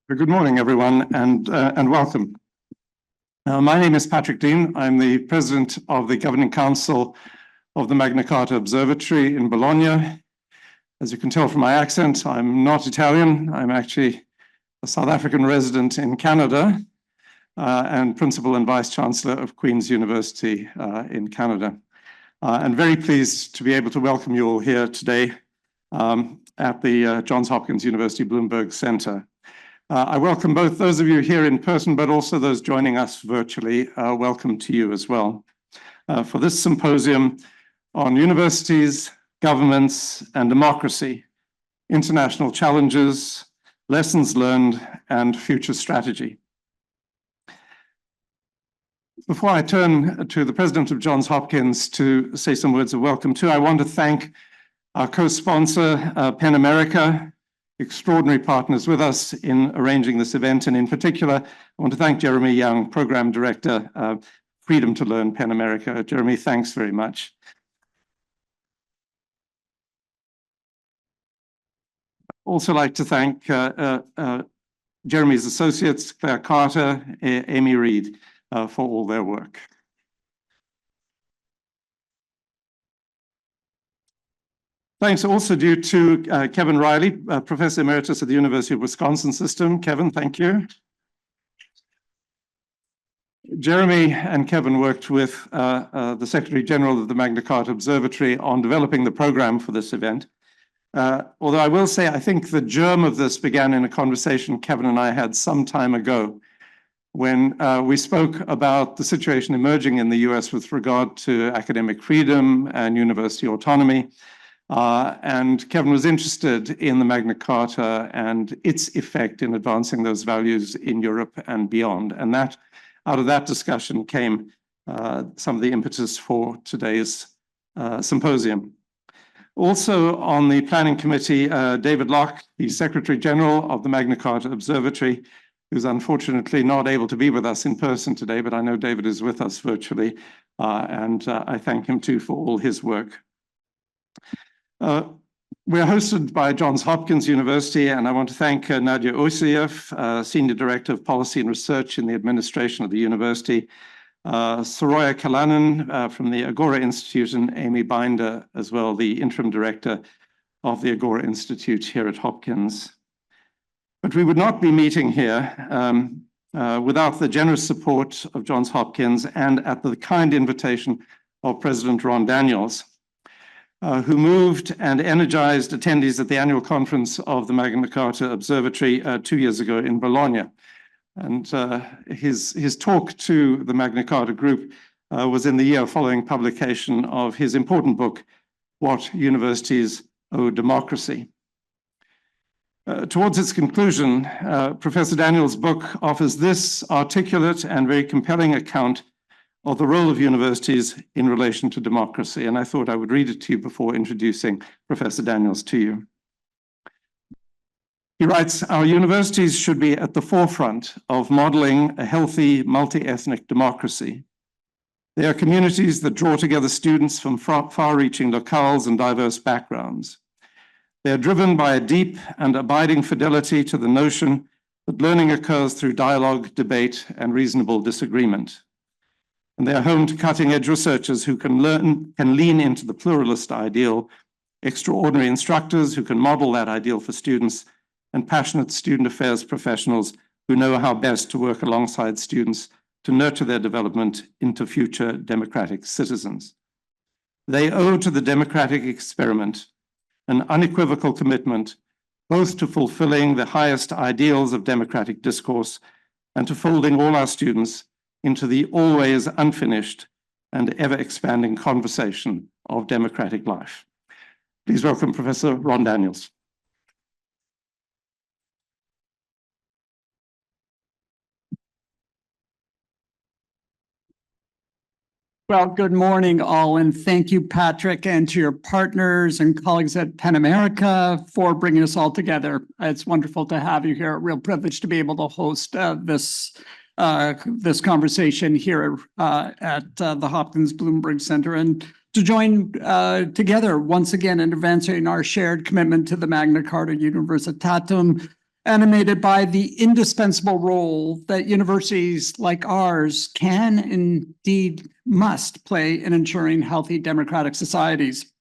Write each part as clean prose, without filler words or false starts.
Good morning, everyone, and welcome. My name is Patrick Dean. I'm the president of the Governing Council of the Magna Carta Observatory in Bologna. As you can tell from my accent, I'm not Italian. I'm actually a South African resident in Canada and principal and vice chancellor of Queen's University in Canada. And very pleased to be able to welcome you all here today at the Johns Hopkins University Bloomberg Center. I welcome both those of you here in person, but also those joining us virtually. Welcome to you as well for this symposium on universities, governments, and democracy, international challenges, lessons learned, and future strategy. Before I turn to the president of Johns Hopkins to say some words of welcome too, I want to thank our co-sponsor, PEN America, extraordinary partners with us in arranging this event. And in particular, I want to thank Jeremy Young, Program Director, Freedom to Learn, PEN America. Jeremy, thanks very much. Also like to thank Jeremy's associates, Claire Carter, Amy Reed, for all their work. Thanks also due to Kevin Riley, Professor Emeritus at the University of Wisconsin System. Kevin, thank you. Jeremy and Kevin worked with the Secretary General of the Magna Carta Observatory on developing the program for this event. Although I will say, I think the germ of this began in a conversation Kevin and I had some time ago when we spoke about the situation emerging in the US with regard to academic freedom and university autonomy. And Kevin was interested in the Magna Carta and its effect in advancing those values in Europe and beyond. And that, out of that discussion came some of the impetus for today's symposium. Also on the planning committee, David Locke, the Secretary General of the Magna Carta Observatory, who's unfortunately not able to be with us in person today, but I know David is with us virtually, and I thank him too for all his work. We're hosted by Johns Hopkins University, and I want to thank Nadia Osiev, Senior Director of Policy and Research in the administration of the university, Soroya Kalanen from the Agora Institute, and Amy Binder as well, the Interim Director of the Agora Institute here at Hopkins. But we would not be meeting here without the generous support of Johns Hopkins and at the kind invitation of President Ron Daniels, who moved and energized attendees at the annual conference of the Magna Carta Observatory 2 years ago in Bologna. And his talk to the Magna Carta group was in the year following publication of his important book, What Universities Owe Democracy. Towards its conclusion, Professor Daniels' book offers this articulate and very compelling account of the role of universities in relation to democracy. And I thought I would read it to you before introducing Professor Daniels to you. He writes, our universities should be at the forefront of modeling a healthy multi-ethnic democracy. They are communities that draw together students from far-reaching locales and diverse backgrounds. They are driven by a deep and abiding fidelity to the notion that learning occurs through dialogue, debate, and reasonable disagreement. And they are home to cutting-edge researchers who can lean into the pluralist ideal, extraordinary instructors who can model that ideal for students, and passionate student affairs professionals who know how best to work alongside students to nurture their development into future democratic citizens. They owe to the democratic experiment an unequivocal commitment both to fulfilling the highest ideals of democratic discourse and to folding all our students into the always unfinished and ever-expanding conversation of democratic life. Please welcome Professor Ron Daniels. Well, good morning, all, and thank you, Patrick, and to your partners and colleagues at PEN America for bringing us all together. It's wonderful to have you here. A real privilege to be able to host this conversation here at the Hopkins Bloomberg Center and to join together once again in advancing our shared commitment to the Magna Carta Universitatum animated by the indispensable role that universities like ours can, indeed must, play in ensuring healthy democratic societies.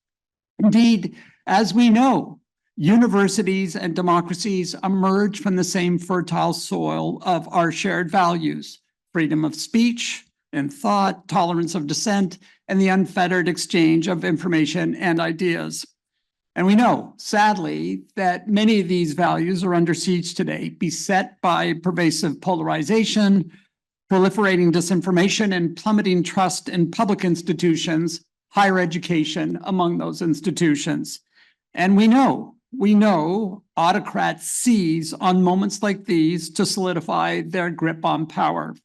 Indeed, as we know, universities and democracies emerge from the same fertile soil of our shared values: freedom of speech and thought, tolerance of dissent, and the unfettered exchange of information and ideas. And we know, sadly, that many of these values are under siege today, beset by pervasive polarization, proliferating disinformation, and plummeting trust in public institutions, higher education among those institutions. And we know autocrats seize on moments like these to solidify their grip on power.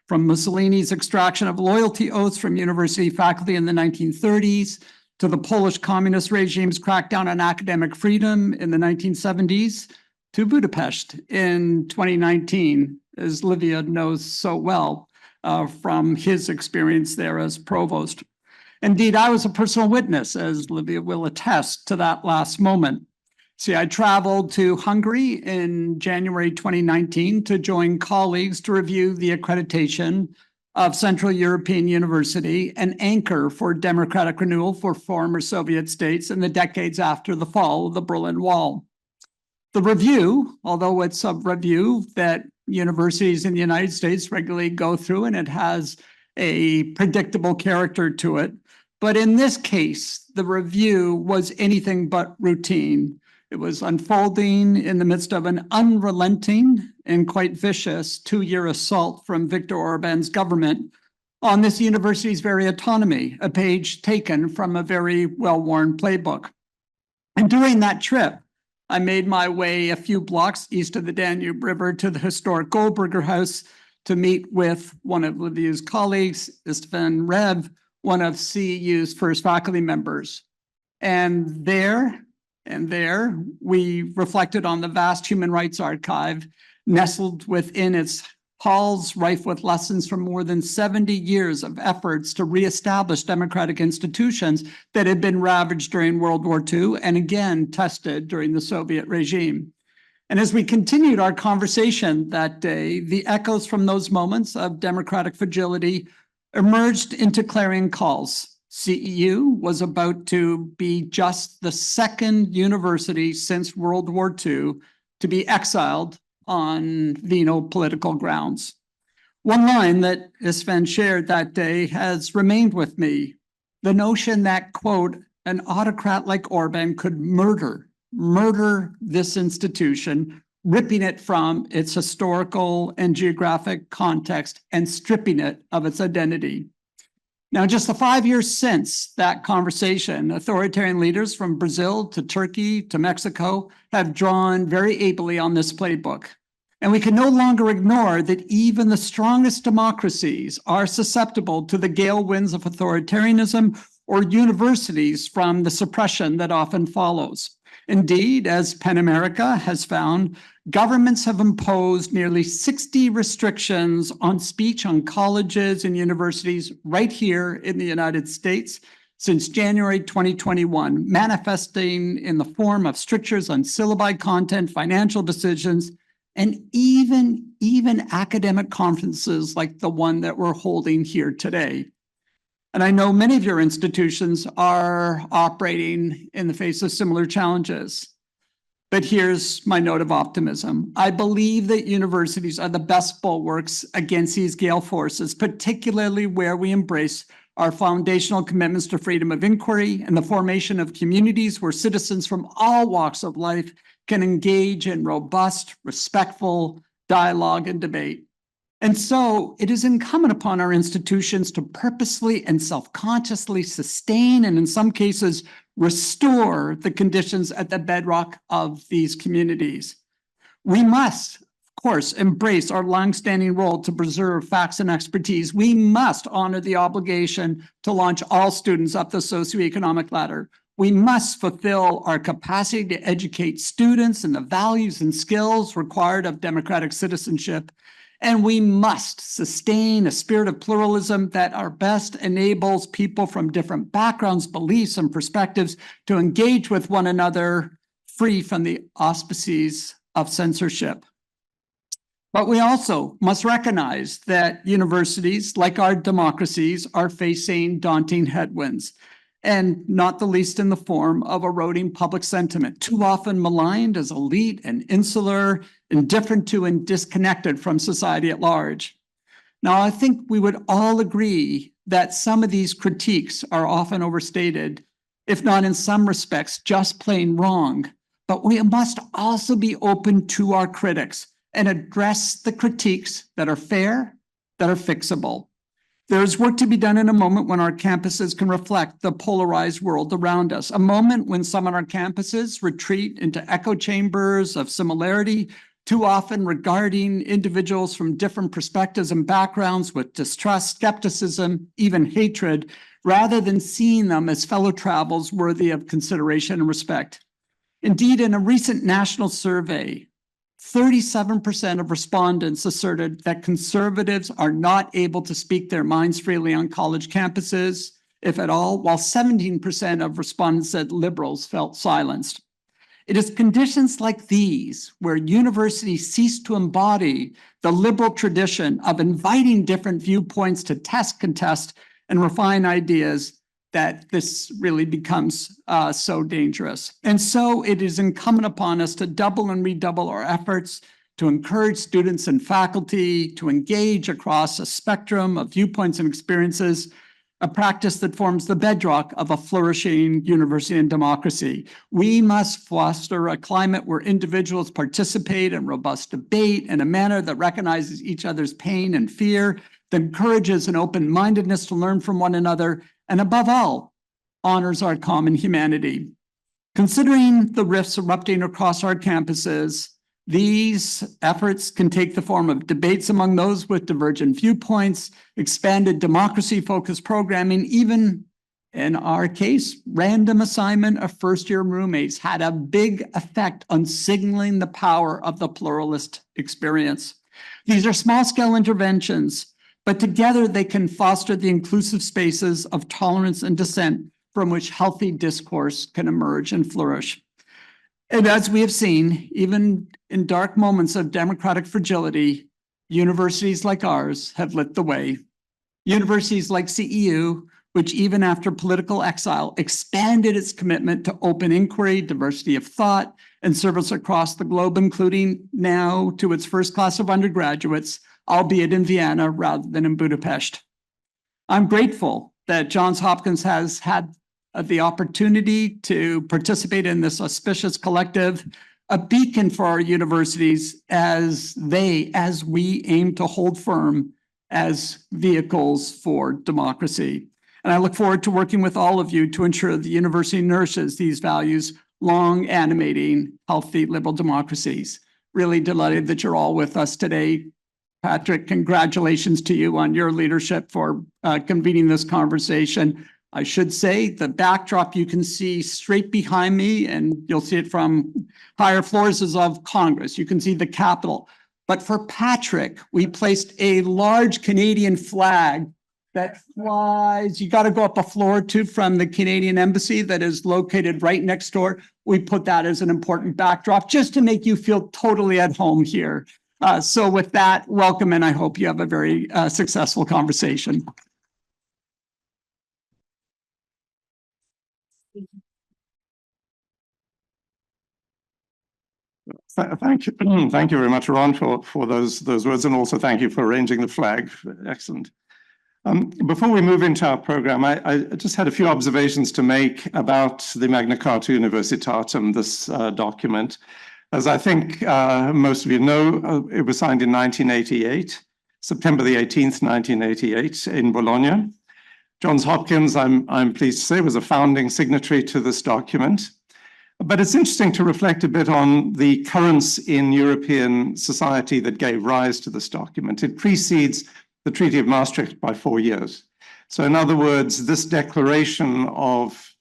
From Mussolini's extraction of loyalty oaths from university faculty in the 1930s, to the Polish communist regime's crackdown on academic freedom in the 1970s, to Budapest in 2019, as Livia knows so well from his experience there as provost. Indeed, I was a personal witness, as Livia will attest, to that last moment. See, I traveled to Hungary in January 2019 to join colleagues to review the accreditation of Central European University, an anchor for democratic renewal for former Soviet states in the decades after the fall of the Berlin Wall. The review, although it's a review that universities in the United States regularly go through, and it has a predictable character to it, but in this case, the review was anything but routine. It was unfolding in the midst of an unrelenting and quite vicious 2-year assault from Viktor Orban's government on this university's very autonomy, a page taken from a very well-worn playbook. And during that trip, I made my way a few blocks east of the Danube River to the historic Goldberger House to meet with one of Livia's colleagues, Istvan Rev, one of CEU's first faculty members. And there we reflected on the vast human rights archive nestled within its halls, rife with lessons from more than 70 years of efforts to reestablish democratic institutions that had been ravaged during World War II and again tested during the Soviet regime. And as we continued our conversation that day, the echoes from those moments of democratic fragility emerged into clarion calls. CEU was about to be just the second university since World War II to be exiled on venal political grounds. One line that Istvan shared that day has remained with me: the notion that, quote, an autocrat like Orban could murder this institution, ripping it from its historical and geographic context and stripping it of its identity. Now, just the 5 years since that conversation, authoritarian leaders from Brazil to Turkey to Mexico have drawn very ably on this playbook. And we can no longer ignore that even the strongest democracies are susceptible to the gale winds of authoritarianism or universities from the suppression that often follows. Indeed, as PEN America has found, governments have imposed nearly 60 restrictions on speech on colleges and universities right here in the United States since January 2021, manifesting in the form of strictures on syllabi content, financial decisions, and even academic conferences like the one that we're holding here today. And I know many of your institutions are operating in the face of similar challenges. But here's my note of optimism. I believe that universities are the best bulwarks against these gale forces, particularly where we embrace our foundational commitments to freedom of inquiry and the formation of communities where citizens from all walks of life can engage in robust, respectful dialogue and debate. And so it is incumbent upon our institutions to purposely and self-consciously sustain, and in some cases, restore the conditions at the bedrock of these communities. We must, of course, embrace our longstanding role to preserve facts and expertise. We must honor the obligation to launch all students up the socioeconomic ladder. We must fulfill our capacity to educate students in the values and skills required of democratic citizenship. And we must sustain a spirit of pluralism that our best enables people from different backgrounds, beliefs, and perspectives to engage with one another free from the auspices of censorship. But we also must recognize that universities, like our democracies, are facing daunting headwinds, and not the least in the form of eroding public sentiment, too often maligned as elite and insular, indifferent to and disconnected from society at large. Now, I think we would all agree that some of these critiques are often overstated, if not in some respects, just plain wrong. But we must also be open to our critics and address the critiques that are fair, that are fixable. There's work to be done in a moment when our campuses can reflect the polarized world around us, a moment when some on our campuses retreat into echo chambers of similarity, too often regarding individuals from different perspectives and backgrounds with distrust, skepticism, even hatred, rather than seeing them as fellow travelers worthy of consideration and respect. Indeed, in a recent national survey, 37% of respondents asserted that conservatives are not able to speak their minds freely on college campuses, if at all, while 17% of respondents said liberals felt silenced. It is conditions like these where universities cease to embody the liberal tradition of inviting different viewpoints to test, contest, and refine ideas that this really becomes so dangerous. And so it is incumbent upon us to double and redouble our efforts to encourage students and faculty to engage across a spectrum of viewpoints and experiences, a practice that forms the bedrock of a flourishing university and democracy. We must foster a climate where individuals participate in robust debate in a manner that recognizes each other's pain and fear, that encourages an open-mindedness to learn from one another, and above all, honors our common humanity. Considering the rifts erupting across our campuses, these efforts can take the form of debates among those with divergent viewpoints, expanded democracy-focused programming, even in our case, random assignment of first-year roommates had a big effect on signaling the power of the pluralist experience. These are small-scale interventions, but together they can foster the inclusive spaces of tolerance and dissent from which healthy discourse can emerge and flourish. And as we have seen, even in dark moments of democratic fragility, universities like ours have lit the way. Universities like CEU, which even after political exile expanded its commitment to open inquiry, diversity of thought, and service across the globe, including now to its first class of undergraduates, albeit in Vienna rather than in Budapest. I'm grateful that Johns Hopkins has had the opportunity to participate in this auspicious collective, a beacon for our universities as we aim to hold firm as vehicles for democracy. And I look forward to working with all of you to ensure the university nourishes these values, long animating healthy liberal democracies. Really delighted that you're all with us today. Patrick, congratulations to you on your leadership for convening this conversation. I should say the backdrop you can see straight behind me, and you'll see it from higher floors, is of Congress. You can see the Capitol. But for Patrick, we placed a large Canadian flag that flies. You got to go up a floor or two from the Canadian Embassy that is located right next door. We put that as an important backdrop just to make you feel totally at home here. So with that, welcome, and I hope you have a very successful conversation. Thank you. Thank you very much, Ron, for those words, and also thank you for arranging the flag. Excellent. Before we move into our program, I just had a few observations to make about the Magna Carta Universitatum, this document. As I think most of you know, it was signed in 1988, September the 18th, 1988, in Bologna. Johns Hopkins, I'm pleased to say, was a founding signatory to this document. But it's interesting to reflect a bit on the currents in European society that gave rise to this document. It precedes the Treaty of Maastricht by 4 years. So in other words, this declaration of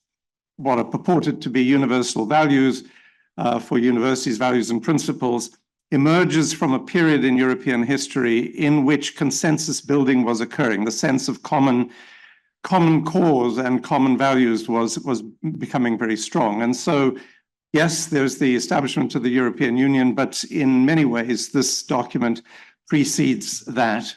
what are purported to be universal values for universities, values and principles, emerges from a period in European history in which consensus building was occurring. The sense of common cause and common values was becoming very strong. And so Yes, there's the establishment of the European Union, but in many ways, this document precedes that.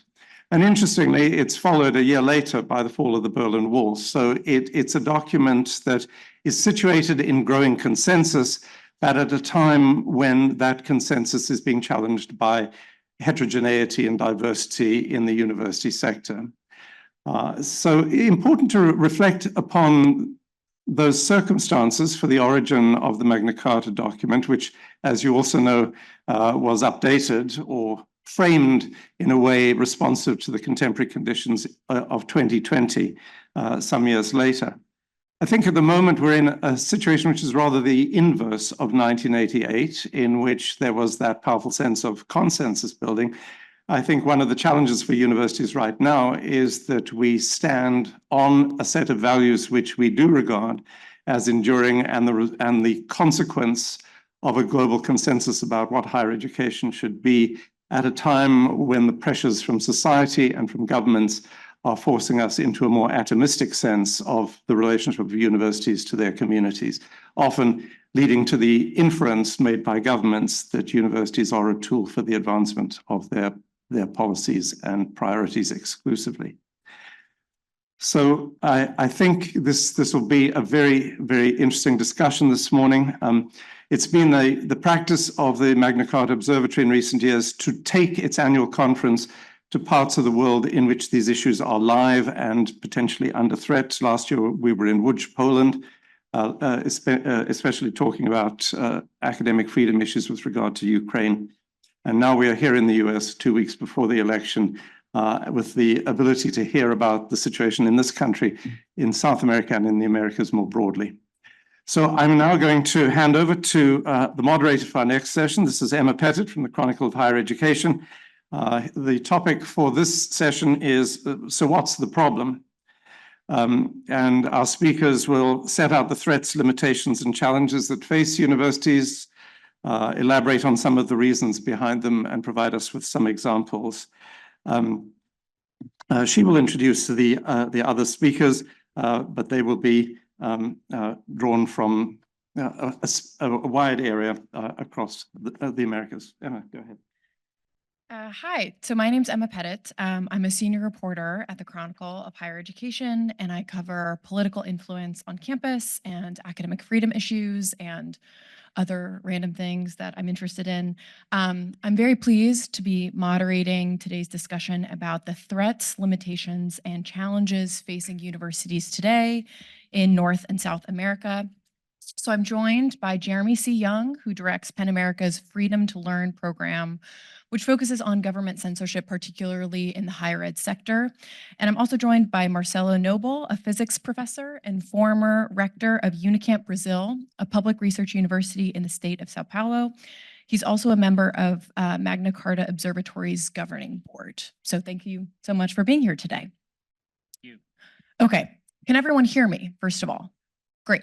And interestingly, it's followed a year later by the fall of the Berlin Wall. So it's a document that is situated in growing consensus, but at a time when that consensus is being challenged by heterogeneity and diversity in the university sector. So important to reflect upon those circumstances for the origin of the Magna Carta document, which, as you also know, was updated or framed in a way responsive to the contemporary conditions of 2020, some years later. I think at the moment we're in a situation which is rather the inverse of 1988, in which there was that powerful sense of consensus building. I think one of the challenges for universities right now is that we stand on a set of values which we do regard as enduring, and the consequence of a global consensus about what higher education should be at a time when the pressures from society and from governments are forcing us into a more atomistic sense of the relationship of universities to their communities, often leading to the inference made by governments that universities are a tool for the advancement of their policies and priorities exclusively. So I think this will be a very, very interesting discussion this morning. It's been the practice of the Magna Carta Observatory in recent years to take its annual conference to parts of the world in which these issues are live and potentially under threat. Last year, we were in Łódź, Poland, especially talking about academic freedom issues with regard to Ukraine. And now we are here in the US 2 weeks before the election with the ability to hear about the situation in this country, in South America and in the Americas more broadly. So I'm now going to hand over to the moderator for our next session. This is Emma Pettit from the Chronicle of Higher Education. The topic for this session is, so what's the problem? And our speakers will set out the threats, limitations, and challenges that face universities, elaborate on some of the reasons behind them, and provide us with some examples. She will introduce the other speakers, but they will be drawn from a wide area across the Americas. Emma, go ahead. Hi, so my name's Emma Pettit. I'm a senior reporter at the Chronicle of Higher Education, and I cover political influence on campus and academic freedom issues and other random things that I'm interested in. I'm very pleased to be moderating today's discussion about the threats, limitations, and challenges facing universities today in North and South America. So I'm joined by Jeremy C. Young, who directs PEN America's Freedom to Learn program, which focuses on government censorship, particularly in the higher ed sector. And I'm also joined by Marcelo Noble, a physics professor and former rector of Unicamp Brazil, a public research university in the state of Sao Paulo. He's also a member of Magna Carta Observatory's governing board. So thank you so much for being here today. Thank you. Okay, can everyone hear me, first of all? Great.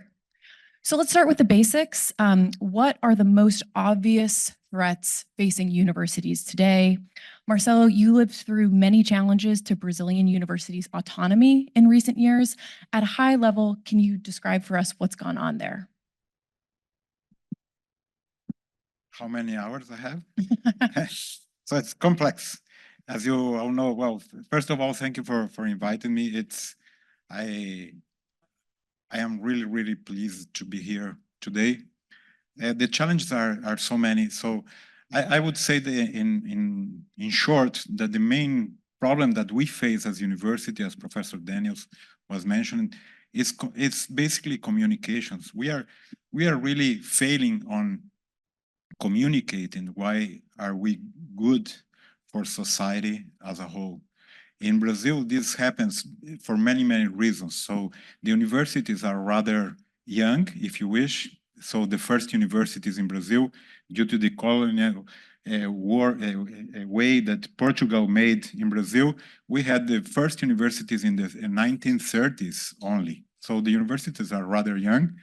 So let's start with the basics. What are the most obvious threats facing universities today? Marcelo, you lived through many challenges to Brazilian universities' autonomy in recent years. At a high level, can you describe for us what's gone on there? How many hours I have? So it's complex, as you all know. Well, first of all, thank you for inviting me. I am really, really pleased to be here today. The challenges are so many. So I would say that in short, that the main problem that we face as university, as Professor Daniels was mentioning, is basically communications. We are really failing on communicating why are we good for society as a whole. In Brazil, this happens for many, many reasons. So the universities are rather young, if you wish. So the first universities in Brazil, due to the colonial way that Portugal made in Brazil, we had the first universities in the 1930s only. So the universities are rather young.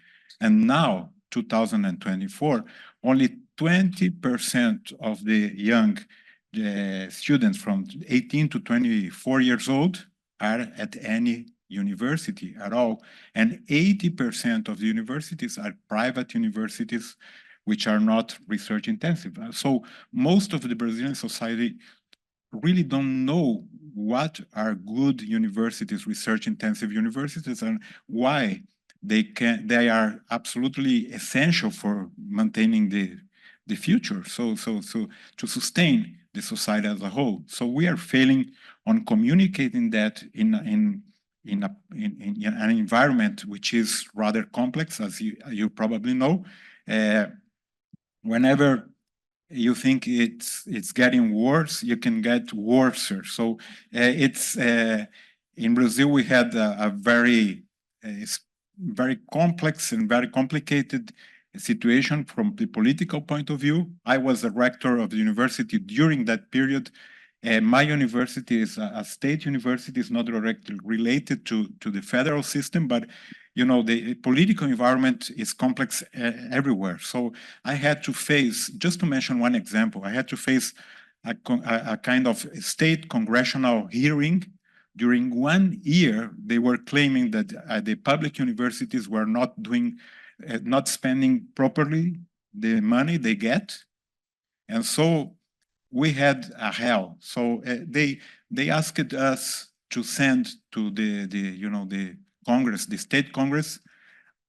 And now, 2024, only 20% of the young students from 18 to 24 years old are at any university at all. And 80% of the universities are private universities, which are not research intensive. So most of the Brazilian society really don't know what are good universities, research intensive universities, and why they are absolutely essential for maintaining the future. So to sustain the society as a whole. So we are failing on communicating that in an environment which is rather complex, as you probably know. Whenever you think it's getting worse, you can get worser. So it's in Brazil we had a very very complex and very complicated situation from the political point of view. I was the rector of the university during that period. My university is a state university, is not directly related to the federal system, but you know, the political environment is complex everywhere. So I had to face, just to mention one example, I had to face a kind of state congressional hearing. During 1 year, they were claiming that the public universities were not doing, not spending properly the money they get. And so we had a hell. So they asked us to send to the Congress, the state Congress,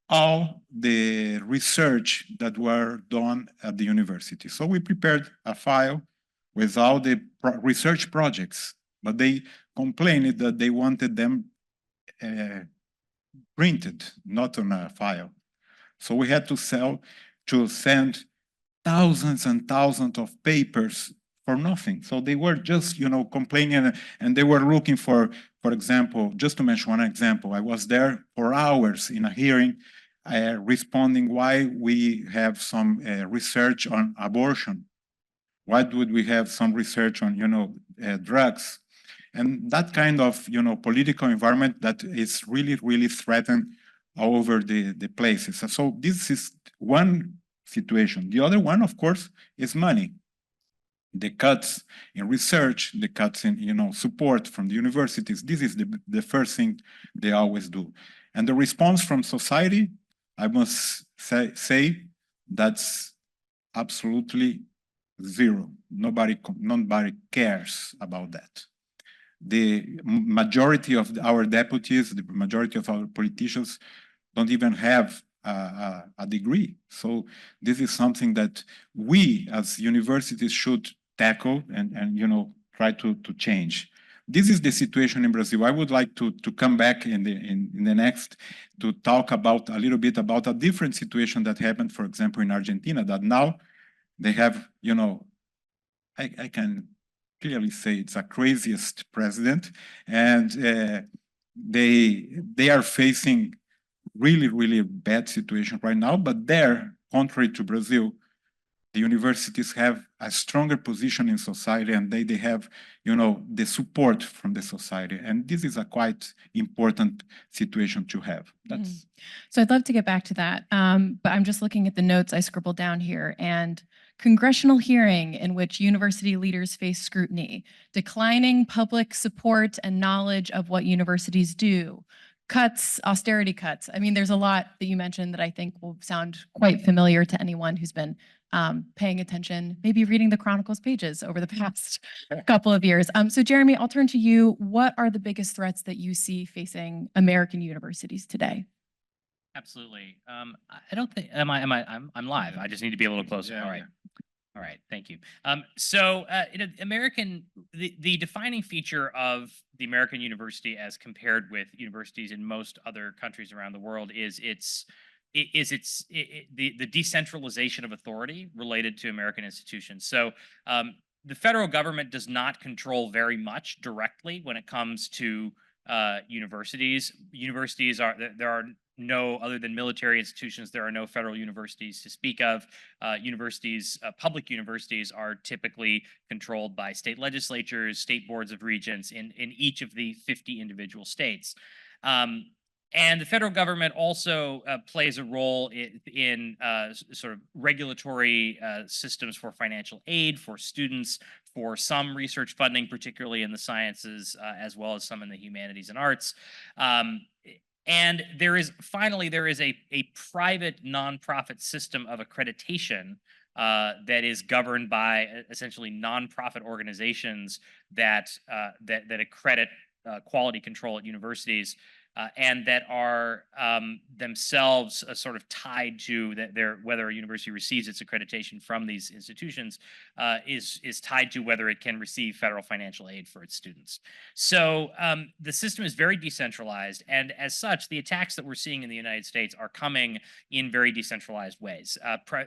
all the research that were done at the university. So we prepared a file with all the research projects, but they complained that they wanted them printed, not on a file. So we had to send thousands and thousands of papers for nothing. So they were just, complaining, and they were looking for example, just to mention one example, I was there for hours in a hearing responding why we have some research on abortion. Why would we have some research on, drugs? And that kind of, political environment that is really, really threatened all over the places. And so this is one situation. The other one, of course, is money. The cuts in research, the cuts in support from the universities. This is the first thing they always do. And the response from society, I must say that's absolutely zero. Nobody cares about that. The majority of our deputies, the majority of our politicians don't even have a degree. So this is something that we as universities should tackle and try to change. This is the situation in Brazil. I would like to come back in the next to talk about a little bit about a different situation that happened, for example, in Argentina, that now they have, I can clearly say it's a craziest president, and they are facing really, really bad situation right now, but there, contrary to Brazil, the universities have a stronger position in society, and they have, the support from the society. And this is a quite important situation to have. That's So I'd love to get back to that, but I'm just looking at the notes I scribbled down here, and congressional hearing in which university leaders face scrutiny, declining public support and knowledge of what universities do, cuts, austerity cuts. I mean, there's a lot that you mentioned that I think will sound quite familiar to anyone who's been paying attention, maybe reading the Chronicles pages over the past couple of years. So Jeremy, I'll turn to you. What are the biggest threats that you see facing American universities today? Absolutely. I don't think, I'm live. I just need to be a little closer. Yeah, All right. yeah. All right. Thank you. The defining feature of the American university as compared with universities in most other countries around the world is the decentralization of authority related to American institutions. So the federal government does not control very much directly when it comes to universities. There are no, other than military institutions, there are no federal universities to speak of. Public universities are typically controlled by state legislatures, state boards of regents in each of the 50 individual states. And the federal government also plays a role in sort of regulatory systems for financial aid for students, for some research funding, particularly in the sciences, as well as some in the humanities and arts. And there is a private nonprofit system of accreditation that is governed by essentially nonprofit organizations that accredit quality control at universities. And that are themselves sort of tied to whether a university receives its accreditation from these institutions is tied to whether it can receive federal financial aid for its students. So the system is very decentralized, and as such, the attacks that we're seeing in the United States are coming in very decentralized ways.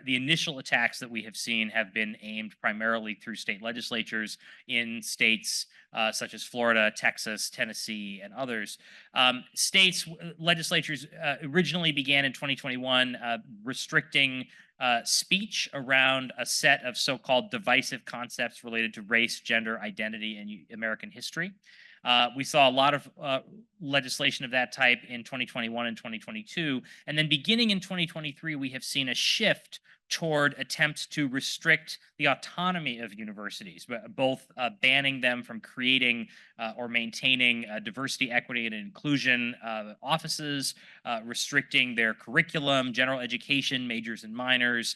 The initial attacks that we have seen have been aimed primarily through state legislatures in states such as Florida, Texas, Tennessee, and others. States legislatures originally began in 2021 restricting speech around a set of so-called divisive concepts related to race, gender, identity, and American history. We saw a lot of legislation of that type in 2021 and 2022. And then beginning in 2023, we have seen a shift toward attempts to restrict the autonomy of universities, both banning them from creating or maintaining diversity, equity, and inclusion offices, restricting their curriculum, general education, majors and minors,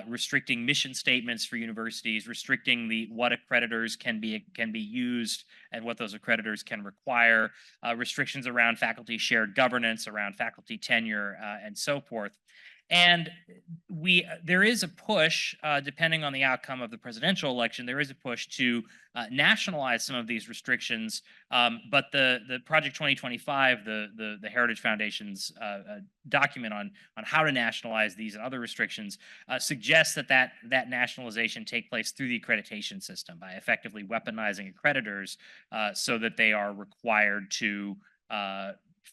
restricting mission statements for universities, restricting what accreditors can be used and what those accreditors can require, restrictions around faculty shared governance, around faculty tenure, and so forth. And there is a push, depending on the outcome of the presidential election, there is a push to nationalize some of these restrictions. But the Project 2025, the Heritage Foundation's document on how to nationalize these and other restrictions, suggests that nationalization take place through the accreditation system by effectively weaponizing accreditors so that they are required to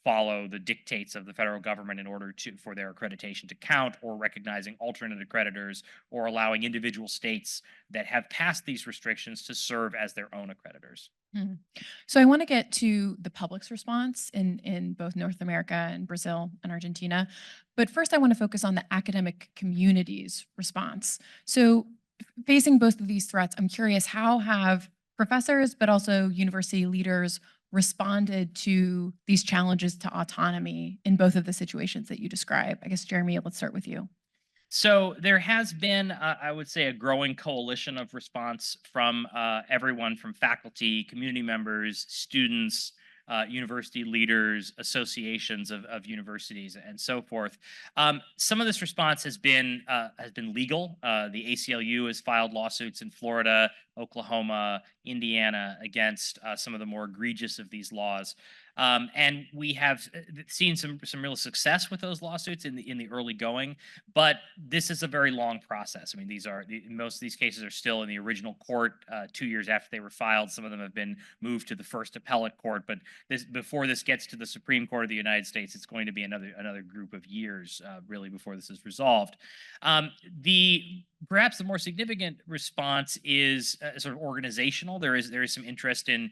follow the dictates of the federal government in order for their accreditation to count, or recognizing alternate accreditors, or allowing individual states that have passed these restrictions to serve as their own accreditors. Mhm. So I want to get to the public's response in both North America and Brazil and Argentina. But first, I want to focus on the academic community's response. So facing both of these threats, I'm curious, how have professors, but also university leaders responded to these challenges to autonomy in both of the situations that you describe? I guess, Jeremy, let's start with you. So there has been, I would say, a growing coalition of response from everyone from faculty, community members, students, university leaders, associations of universities, and so forth. Some of this response has been legal. The ACLU has filed lawsuits in Florida, Oklahoma, Indiana against some of the more egregious of these laws. And we have seen some real success with those lawsuits in the early going, but this is a very long process. I mean, most of these cases are still in the original court 2 years after they were filed. Some of them have been moved to the first appellate court, but before this gets to the Supreme Court of the United States, it's going to be another group of years really before this is resolved. Perhaps the more significant response is sort of organizational. There is some interest in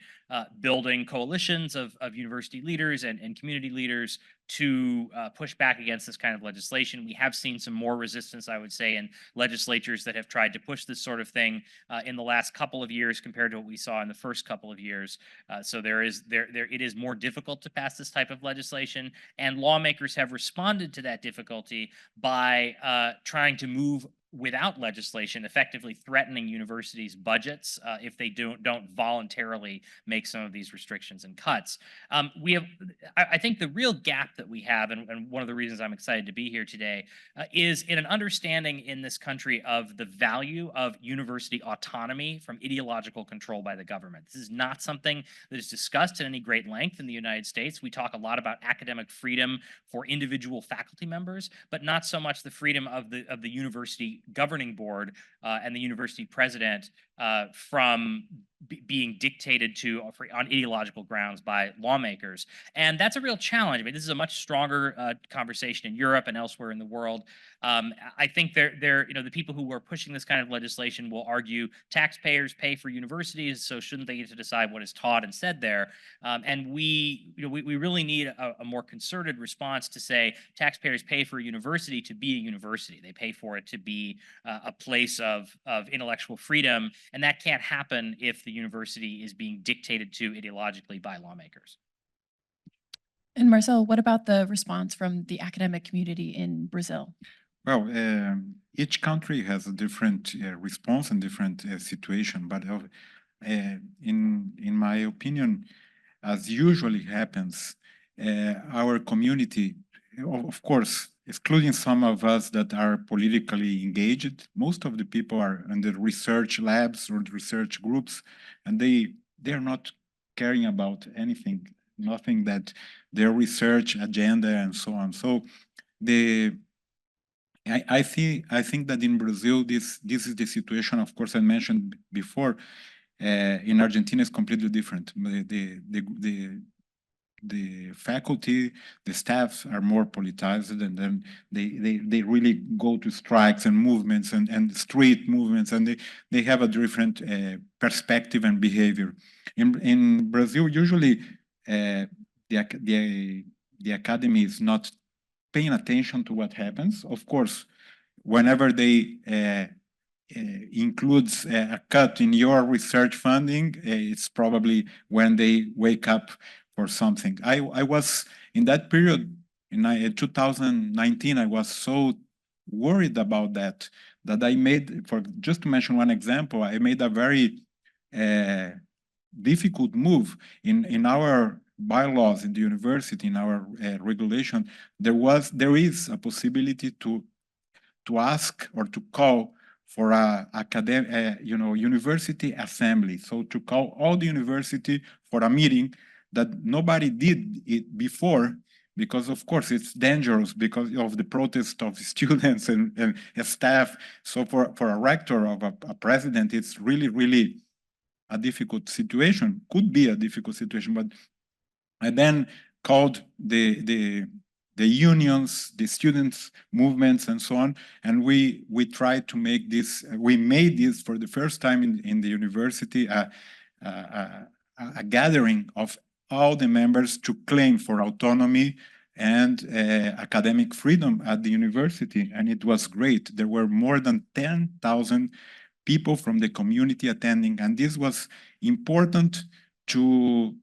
building coalitions of university leaders and community leaders to push back against this kind of legislation. We have seen some more resistance, I would say, in legislatures that have tried to push this sort of thing in the last couple of years compared to what we saw in the first couple of years. So it is more difficult to pass this type of legislation, and lawmakers have responded to that difficulty by trying to move without legislation, effectively threatening universities' budgets if they don't voluntarily make some of these restrictions and cuts. I think the real gap that we have, and one of the reasons I'm excited to be here today, is in an understanding in this country of the value of university autonomy from ideological control by the government. This is not something that is discussed at any great length in the United States. We talk a lot about academic freedom for individual faculty members, but not so much the freedom of the university governing board and the university president from being dictated to on ideological grounds by lawmakers. And that's a real challenge. I mean, this is a much stronger conversation in Europe and elsewhere in the world. I think the people who are pushing this kind of legislation will argue taxpayers pay for universities, so shouldn't they get to decide what is taught and said there? And we really need a more concerted response to say taxpayers pay for a university to be a university. They pay for it to be a place of intellectual freedom And that can't happen if the university is being dictated to ideologically by lawmakers. And Marcel, what about the response from the academic community in Brazil? Well, each country has a different response and different situation, but in my opinion, as usually happens, our community, of course, excluding some of us that are politically engaged, most of the people are in the research labs or the research groups, and they're not caring about anything, nothing that their research agenda and so on. So I think that in Brazil, this is the situation. Of course, I mentioned before. In Argentina, it's completely different. The faculty, the staffs are more politicized, and then they really go to strikes and movements and street movements, and they have a different perspective and behavior. In Brazil, usually the academy is not paying attention to what happens. Of course, whenever they includes a cut in your research funding, it's probably when they wake up for something. I was in that period in 2019. I was so worried about that I made, for just to mention one example, I made a very difficult move in our bylaws in the university, in our regulation. There is a possibility to ask or to call for a academic, university assembly. So to call all the university for a meeting that nobody did it before, because of course it's dangerous because of the protest of students and staff. So for a rector of a president, it's really a difficult situation. Could be a difficult situation, but I then called the unions, the students movements, and so on, and we tried to make this. We made this for the first time in the university a gathering of all the members to claim for autonomy and academic freedom at the university, and it was great. There were more than 10,000 people from the community attending, and this was important to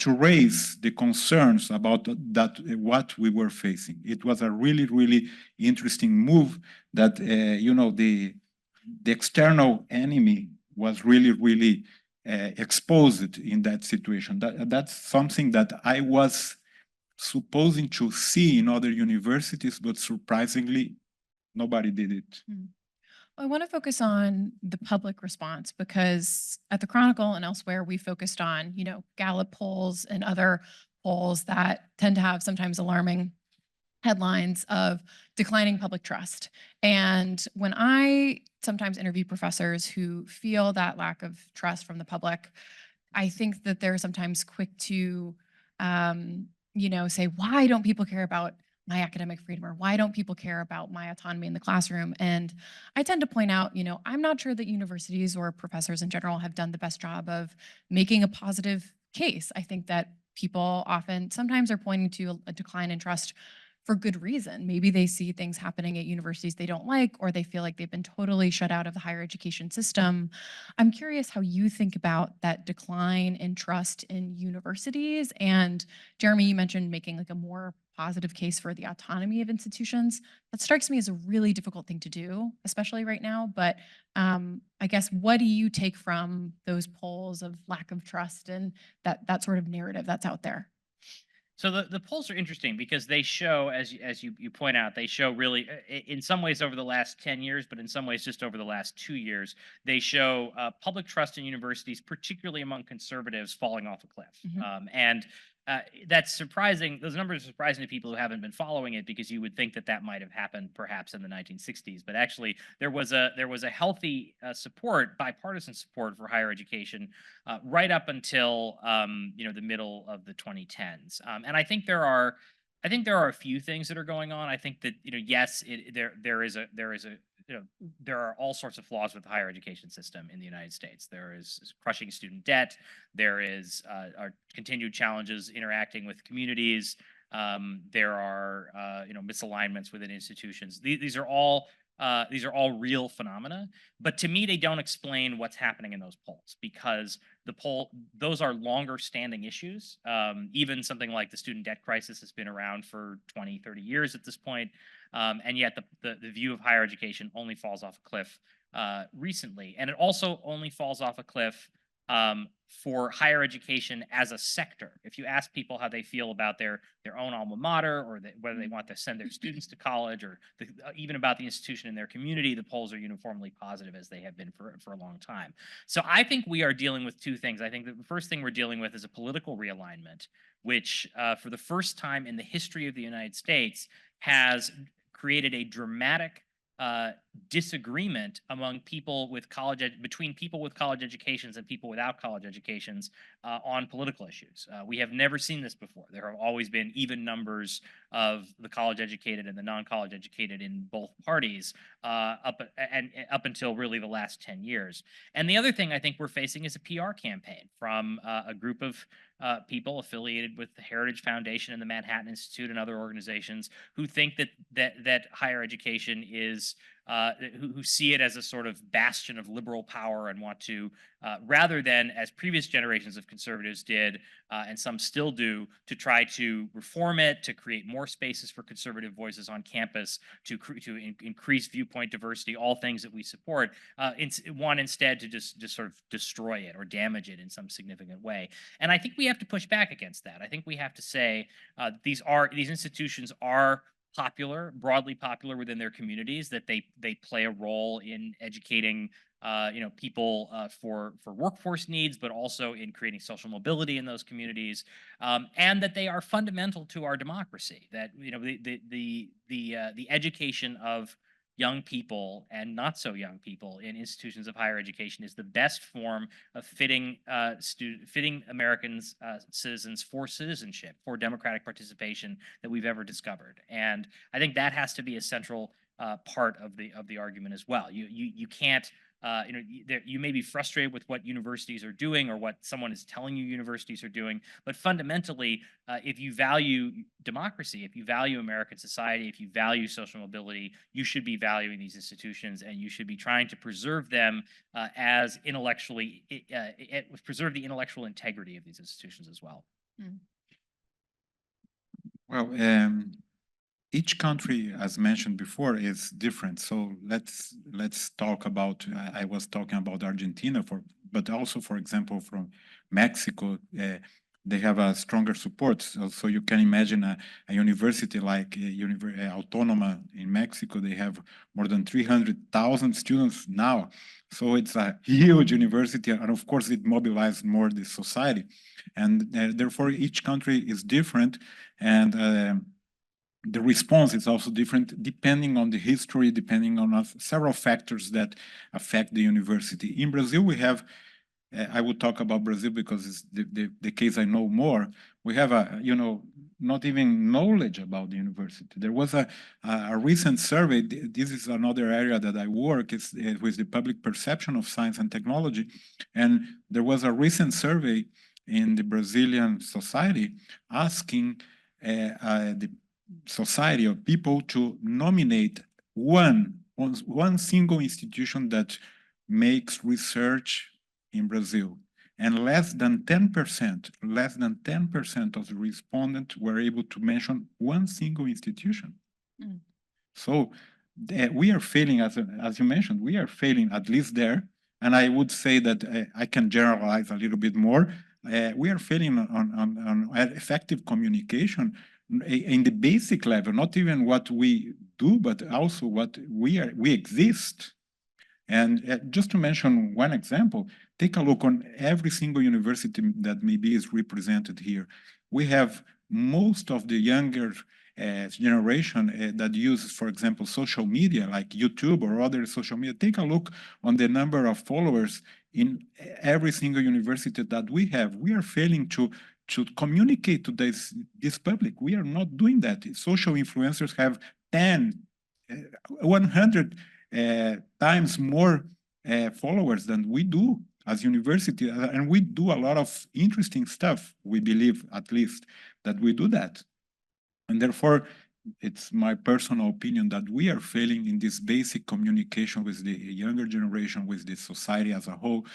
raise the concerns about that what we were facing. It was a really interesting move that the external enemy was really exposed in that situation. That's something that I was supposing to see in other universities, but surprisingly, nobody did it. I want to focus on the public response because at the Chronicle and elsewhere, we focused on, Gallup polls and other polls that tend to have sometimes alarming headlines of declining public trust. And when I sometimes interview professors who feel that lack of trust from the public, I think that they're sometimes quick to, say, why don't people care about my academic freedom, or why don't people care about my autonomy in the classroom? And I tend to point out, I'm not sure that universities or professors in general have done the best job of making a positive case. I think that people sometimes are pointing to a decline in trust for good reason. Maybe they see things happening at universities they don't like, or they feel like they've been totally shut out of the higher education system. I'm curious how you think about that decline in trust in universities. And Jeremy, you mentioned making like a more positive case for the autonomy of institutions. That strikes me as a really difficult thing to do, especially right now. But I guess, what do you take from those polls of lack of trust and that sort of narrative that's out there? So the polls are interesting because they show, as you point out, they show really, in some ways over the last 10 years, but in some ways just over the last 2 years, they show public trust in universities, particularly among conservatives, falling off a cliff. And that's surprising. Those numbers are surprising to people who haven't been following it, because you would think that might have happened perhaps in the 1960s. But actually, there was a healthy support, bipartisan support for higher education right up until the middle of the 2010s. And I think there are a few things that are going on. I think that yes, there are all sorts of flaws with the higher education system in the United States. There is crushing student debt. There is our continued challenges interacting with communities. There are misalignments within institutions. These are all These are all real phenomena, but to me, they don't explain what's happening in those polls because those are longer standing issues. Even something like the student debt crisis has been around for 20, 30 years at this point. And yet the view of higher education only falls off a cliff recently. And it also only falls off a cliff for higher education as a sector. If you ask people how they feel about their own alma mater, or whether they want to send their students to college, or even about the institution in their community, the polls are uniformly positive, as they have been for a long time. So I think we are dealing with two things. I think that the first thing we're dealing with is a political realignment, which for the first time in the history of the United States has created a dramatic disagreement among people with between people with college educations and people without college educations on political issues. We have never seen this before. There have always been even numbers of the college educated and the non-college educated in both parties up until really the last 10 years. And the other thing I think we're facing is a PR campaign from a group of people affiliated with the Heritage Foundation and the Manhattan Institute and other organizations who think that higher education is who see it as a sort of bastion of liberal power and want to, rather than as previous generations of conservatives did, and some still do, to try to reform it, to create more spaces for conservative voices on campus, to increase viewpoint diversity, all things that we support, want instead to just sort of destroy it or damage it in some significant way. And I think we have to push back against that. I think we have to say these institutions are broadly popular within their communities, that they play a role in educating people for workforce needs, but also in creating social mobility in those communities, and that they are fundamental to our democracy. That the education of young people and not so young people in institutions of higher education is the best form of fitting Americans, citizens for citizenship, for democratic participation that we've ever discovered. And I think that has to be a central part of the argument as well. You can't. You may be frustrated with what universities are doing or what someone is telling you universities are doing, but fundamentally, if you value democracy, if you value American society, if you value social mobility, you should be valuing these institutions, and you should be trying to preserve them as preserve the intellectual integrity of these institutions as well. Well, each country, as mentioned before, is different. So let's talk about. I was talking about Argentina, but also, for example, from Mexico, they have a stronger support. So you can imagine a university like Autónoma in Mexico. They have more than 300,000 students now. So it's a huge university, and of course, it mobilizes more the society, and therefore each country is different, and the response is also different depending on the history, depending on several factors that affect the university. In Brazil, we have, I would talk about Brazil because it's the case I know more. We have not even knowledge about the university. There was a recent survey. This is another area that I work, is with the public perception of science and technology. And there was a recent survey in the Brazilian society asking the society of people to nominate one single institution that makes research in Brazil, and less than 10% of the respondents were able to mention one single institution. So we are failing, as you mentioned, we are failing at least there. And I would say that I can generalize a little bit more. We are failing on effective communication in the basic level, not even what we do, but also what we exist. And just to mention one example, take a look on every single university that maybe is represented here. We have most of the younger generation that uses, for example, social media like YouTube or other social media. Take a look on the number of followers in every single university that we have. We are failing to communicate to this public. We are not doing that. Social influencers have 100 times more followers than we do as university, and we do a lot of interesting stuff. We believe, at least, that we do that, and therefore it's my personal opinion that we are failing in this basic communication with the younger generation, with the society as a whole,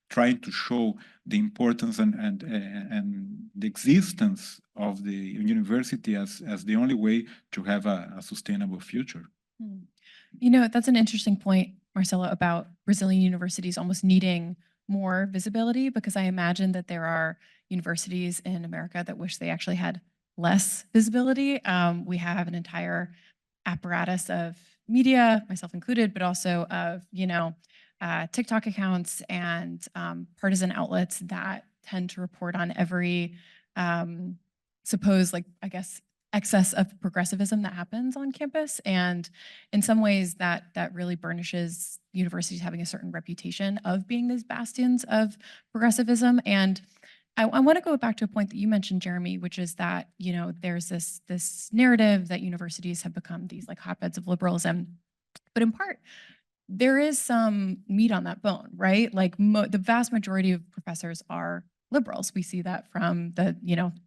trying to show the importance and the existence of the university as the only way to have a sustainable future. Hmm. You know, that's an interesting point, Marcelo, about Brazilian universities almost needing more visibility, because I imagine that there are universities in America that wish they actually had less visibility. We have an entire apparatus of media, myself included, but also of, TikTok accounts and partisan outlets that tend to report on every supposed, like, I guess, excess of progressivism that happens on campus. And in some ways that really burnishes universities having a certain reputation of being these bastions of progressivism. And I want to go back to a point that you mentioned, Jeremy, which is that, there's this narrative that universities have become these like hotbeds of liberalism. But in part, there is some meat on that bone, right? Like the vast majority of professors are liberals. We see that from the,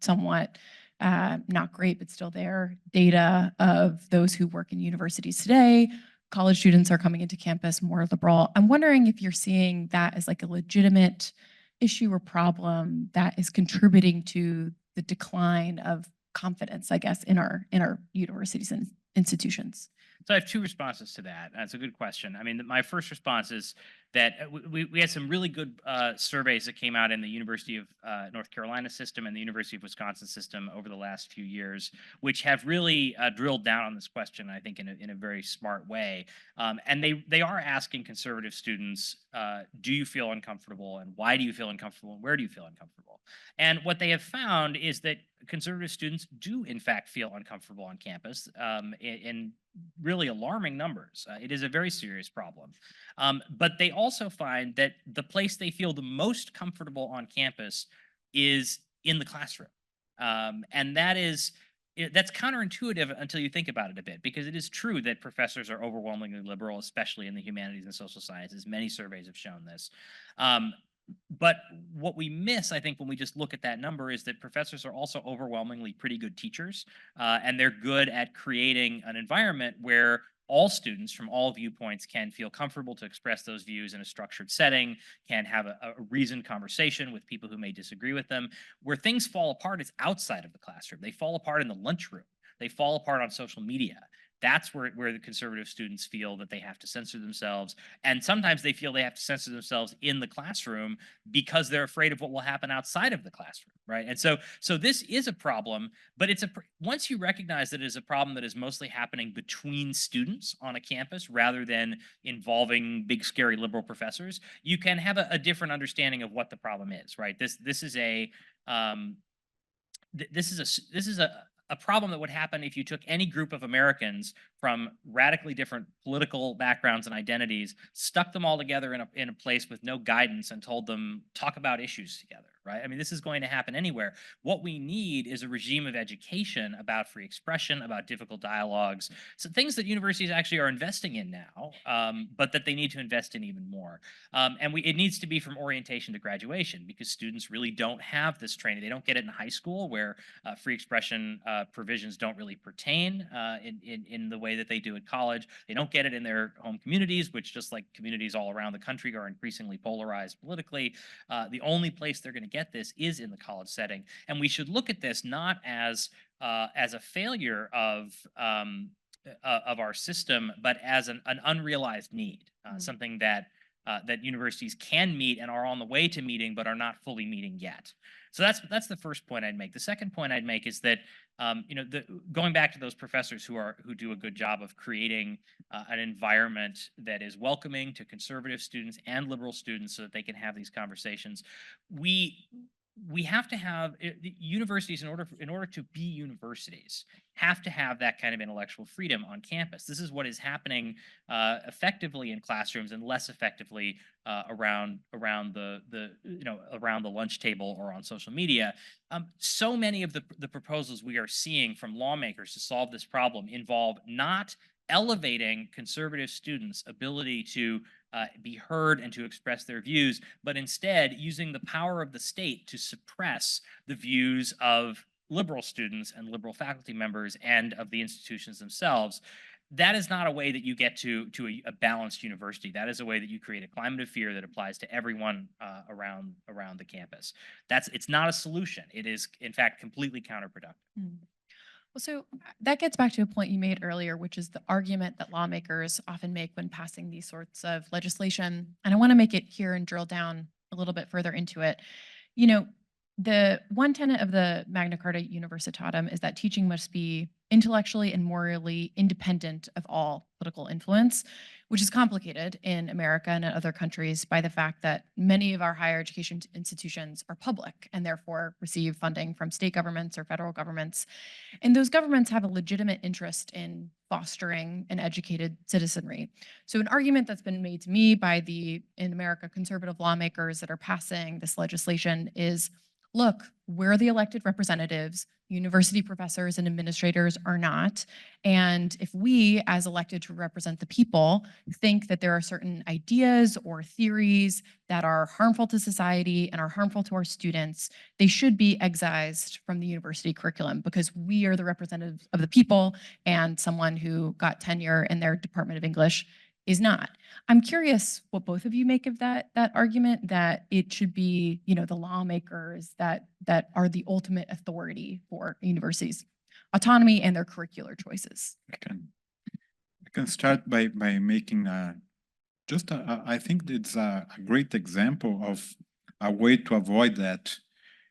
somewhat not great, but still there data of those who work in universities today. College students are coming into campus more liberal. I'm wondering if you're seeing that as like a legitimate issue or problem that is contributing to the decline of confidence, I guess, in our universities and institutions. So I have two responses to that. That's a good question. I mean, my first response is that we had some really good surveys that came out in the University of North Carolina system and the University of Wisconsin system over the last few years, which have really drilled down on this question, I think, in a very smart way. And they are asking conservative students, do you feel uncomfortable, and why do you feel uncomfortable, and where do you feel uncomfortable? And what they have found is that conservative students do, in fact, feel uncomfortable on campus in really alarming numbers. It is a very serious problem. But they also find that the place they feel the most comfortable on campus is in the classroom. And that's counterintuitive until you think about it a bit, because it is true that professors are overwhelmingly liberal, especially in the humanities and social sciences. Many surveys have shown this. But what we miss, I think, when we just look at that number is that professors are also overwhelmingly pretty good teachers, and they're good at creating an environment where all students from all viewpoints can feel comfortable to express those views in a structured setting, can have a reasoned conversation with people who may disagree with them. Where things fall apart is outside of the classroom. They fall apart in the lunchroom. They fall apart on social media. That's where the conservative students feel that they have to censor themselves. And sometimes they feel they have to censor themselves in the classroom because they're afraid of what will happen outside of the classroom, right? And so this is a problem, but once you recognize that it is a problem that is mostly happening between students on a campus rather than involving big, scary liberal professors, you can have a different understanding of what the problem is, right? This is a problem that would happen if you took any group of Americans from radically different political backgrounds and identities, stuck them all together in a place with no guidance, and told them, talk about issues together, right? I mean, this is going to happen anywhere. What we need is a regime of education about free expression, about difficult dialogues, so things that universities actually are investing in now, but that they need to invest in even more. And it needs to be from orientation to graduation, because students really don't have this training. They don't get it in high school, where free expression provisions don't really pertain in the way that they do at college. They don't get it in their home communities, which, just like communities all around the country, are increasingly polarized politically. The only place they're going to get this is in the college setting. And we should look at this not as a failure of our system, but as an unrealized need, something that universities can meet and are on the way to meeting, but are not fully meeting yet. So that's the first point I'd make. The second point I'd make is that going back to those professors who do a good job of creating an environment that is welcoming to conservative students and liberal students, so that they can have these conversations. We have to have the universities, in order to be universities, have to have that kind of intellectual freedom on campus. This is what is happening effectively in classrooms, and less effectively around the lunch table or on social media. So many of the proposals we are seeing from lawmakers to solve this problem involve not elevating conservative students' ability to be heard and to express their views, but instead using the power of the state to suppress the views of liberal students and liberal faculty members and of the institutions themselves. That is not a way that you get to a balanced university. That is a way that you create a climate of fear that applies to everyone around the campus. It's not a solution. It is, in fact, completely counterproductive. Well, so that gets back to a point you made earlier, which is the argument that lawmakers often make when passing these sorts of legislation. And I want to make it here and drill down a little bit further into it. You know, the one tenet of the Magna Carta Universitatem is that teaching must be intellectually and morally independent of all political influence, which is complicated in America and in other countries by the fact that many of our higher education institutions are public and therefore receive funding from state governments or federal governments. And those governments have a legitimate interest in fostering an educated citizenry. So an argument that's been made to me by the, in America, conservative lawmakers that are passing this legislation is, look, we're the elected representatives, university professors and administrators are not. And if we, as elected to represent the people, think that there are certain ideas or theories that are harmful to society and are harmful to our students, they should be excised from the university curriculum because we are the representatives of the people and someone who got tenure in their Department of English is not. I'm curious what both of you make of that argument that it should be, you know, the lawmakers that are the ultimate authority for universities' autonomy and their curricular choices. I can start by making I think it's a great example of a way to avoid that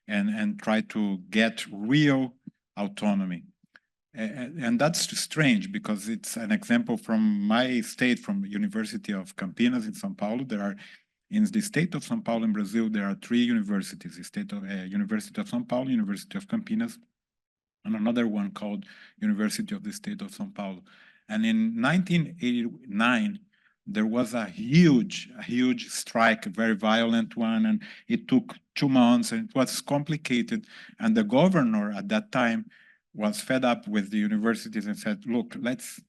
and try to get real autonomy. And that's strange because it's an example from my state, from University of Campinas in São Paulo. In the state of São Paulo in Brazil, there are 3 universities: the state of University of São Paulo, University of Campinas, and another one called University of the State of São Paulo. And in 1989, there was a huge strike, a very violent one, and it took 2 months, and it was complicated. And the governor at that time was fed up with the universities and said, look, let's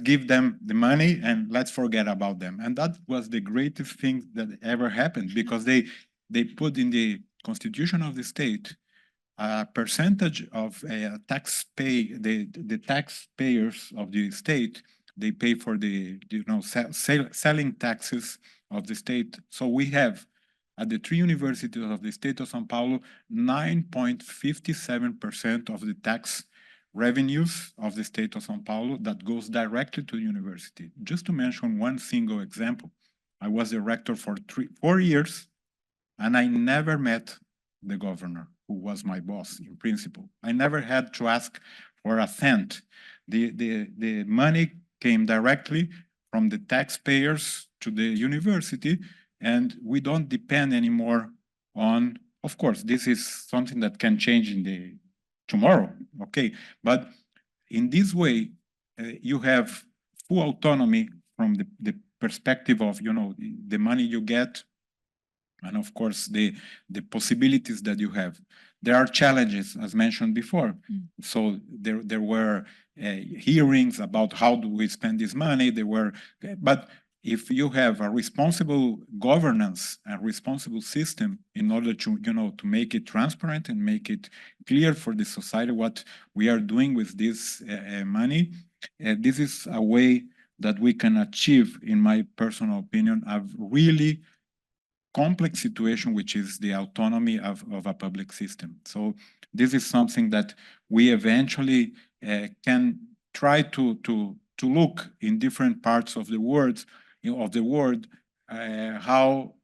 give them the money and let's forget about them. And that was the greatest thing that ever happened, because they put in the constitution of the state a percentage of the taxpayers of the state, they pay for the selling taxes of the state. So we have at the 3 universities of the state of São Paulo, 9.57% of the tax revenues of the state of São Paulo that goes directly to the university. Just to mention one single example, I was the rector for 4 years, and I never met the governor, who was my boss in principle. I never had to ask for a cent. The money came directly from the taxpayers to the university, and we don't depend anymore on, of course, this is something that can change in tomorrow, okay? But in this way, you have full autonomy from the perspective of, the money you get, and of course, the possibilities that you have. There are challenges, as mentioned before. So there were hearings about how do we spend this money. But if you have a responsible governance, a responsible system in order to, to make it transparent and make it clear for the society what we are doing with this money, this is a way that we can achieve, in my personal opinion, a really complex situation, which is the autonomy of a public system. So this is something that we eventually can try to look in different parts of the world, how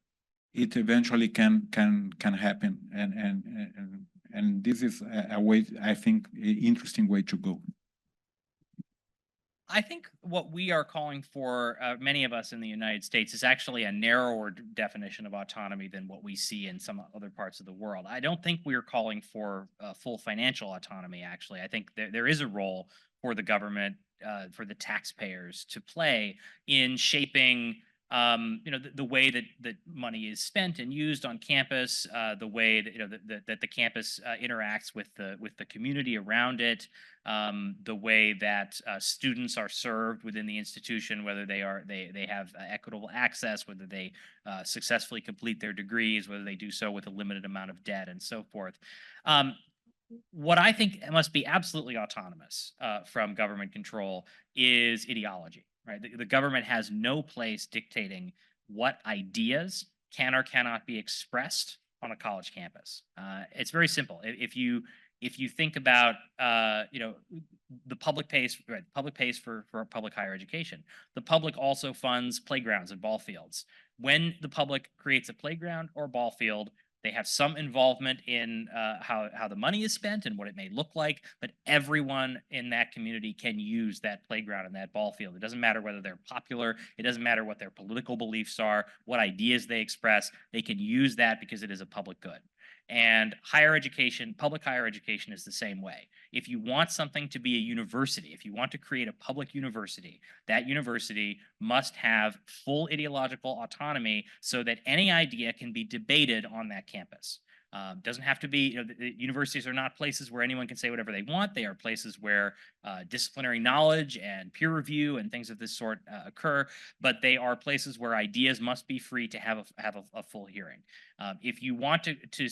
it eventually can happen, and this is a way, I think, interesting way to go. I think what we are calling for, many of us in the United States, is actually a narrower definition of autonomy than what we see in some other parts of the world. I don't think we are calling for full financial autonomy, actually. I think there is a role for the government, for the taxpayers to play in shaping the way that money is spent and used on campus, the way that that the campus interacts with the community around it, the way that students are served within the institution, whether they have equitable access, whether they successfully complete their degrees, whether they do so with a limited amount of debt, and so forth. What I think must be absolutely autonomous from government control is ideology, right? The government has no place dictating what ideas can or cannot be expressed on a college campus. It's very simple. If you think about the public pays, right, public pays for public higher education. The public also funds playgrounds and ball fields. When the public creates a playground or ball field, they have some involvement in how the money is spent and what it may look like, but everyone in that community can use that playground and that ball field. It doesn't matter whether they're popular. It doesn't matter what their political beliefs are, what ideas they express. They can use that because it is a public good. And higher education, public higher education is the same way. If you want something to be a university, if you want to create a public university, that university must have full ideological autonomy so that any idea can be debated on that campus. Doesn't have to be, the universities are not places where anyone can say whatever they want. They are places where disciplinary knowledge and peer review and things of this sort occur, but they are places where ideas must be free to have a full hearing. If you want to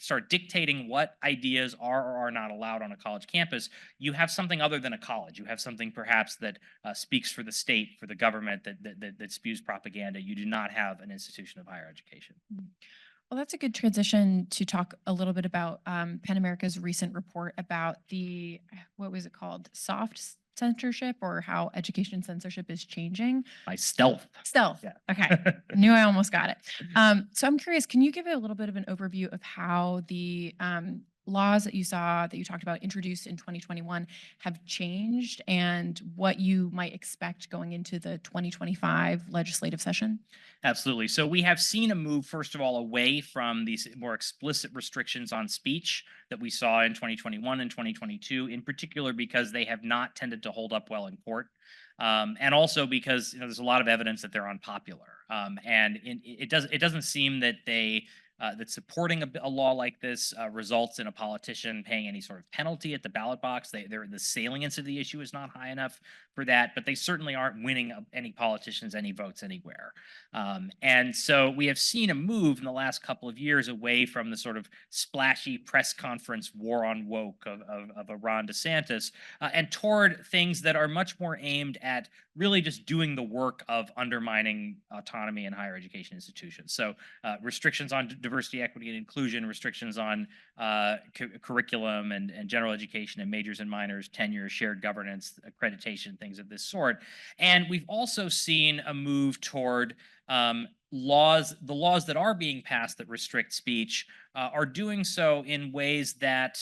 start dictating what ideas are or are not allowed on a college campus, you have something other than a college. You have something perhaps that speaks for the state, for the government, that spews propaganda. You do not have an institution of higher education. Well, that's a good transition to talk a little bit about PEN America's recent report about the, what was it called? Soft censorship, or how education censorship is changing. By stealth. Stealth. Yeah. Okay. Knew I almost got it. So I'm curious, can you give a little bit of an overview of how the laws that you talked about introduced in 2021 have changed, and what you might expect going into the 2025 legislative session? Absolutely. So we have seen a move, first of all, away from these more explicit restrictions on speech that we saw in 2021 and 2022, in particular because they have not tended to hold up well in court. And also because there's a lot of evidence that they're unpopular. And it doesn't seem that that supporting a law like this results in a politician paying any sort of penalty at the ballot box. The salience of the issue is not high enough for that, but they certainly aren't winning any politicians any votes anywhere. And so we have seen a move in the last couple of years away from the sort of splashy press conference war on woke of a Ron DeSantis and toward things that are much more aimed at really just doing the work of undermining autonomy in higher education institutions. So restrictions on diversity, equity, and inclusion, restrictions on curriculum and general education and majors and minors, tenure, shared governance, accreditation, things of this sort. And we've also seen a move toward the laws that are being passed that restrict speech are doing so in ways that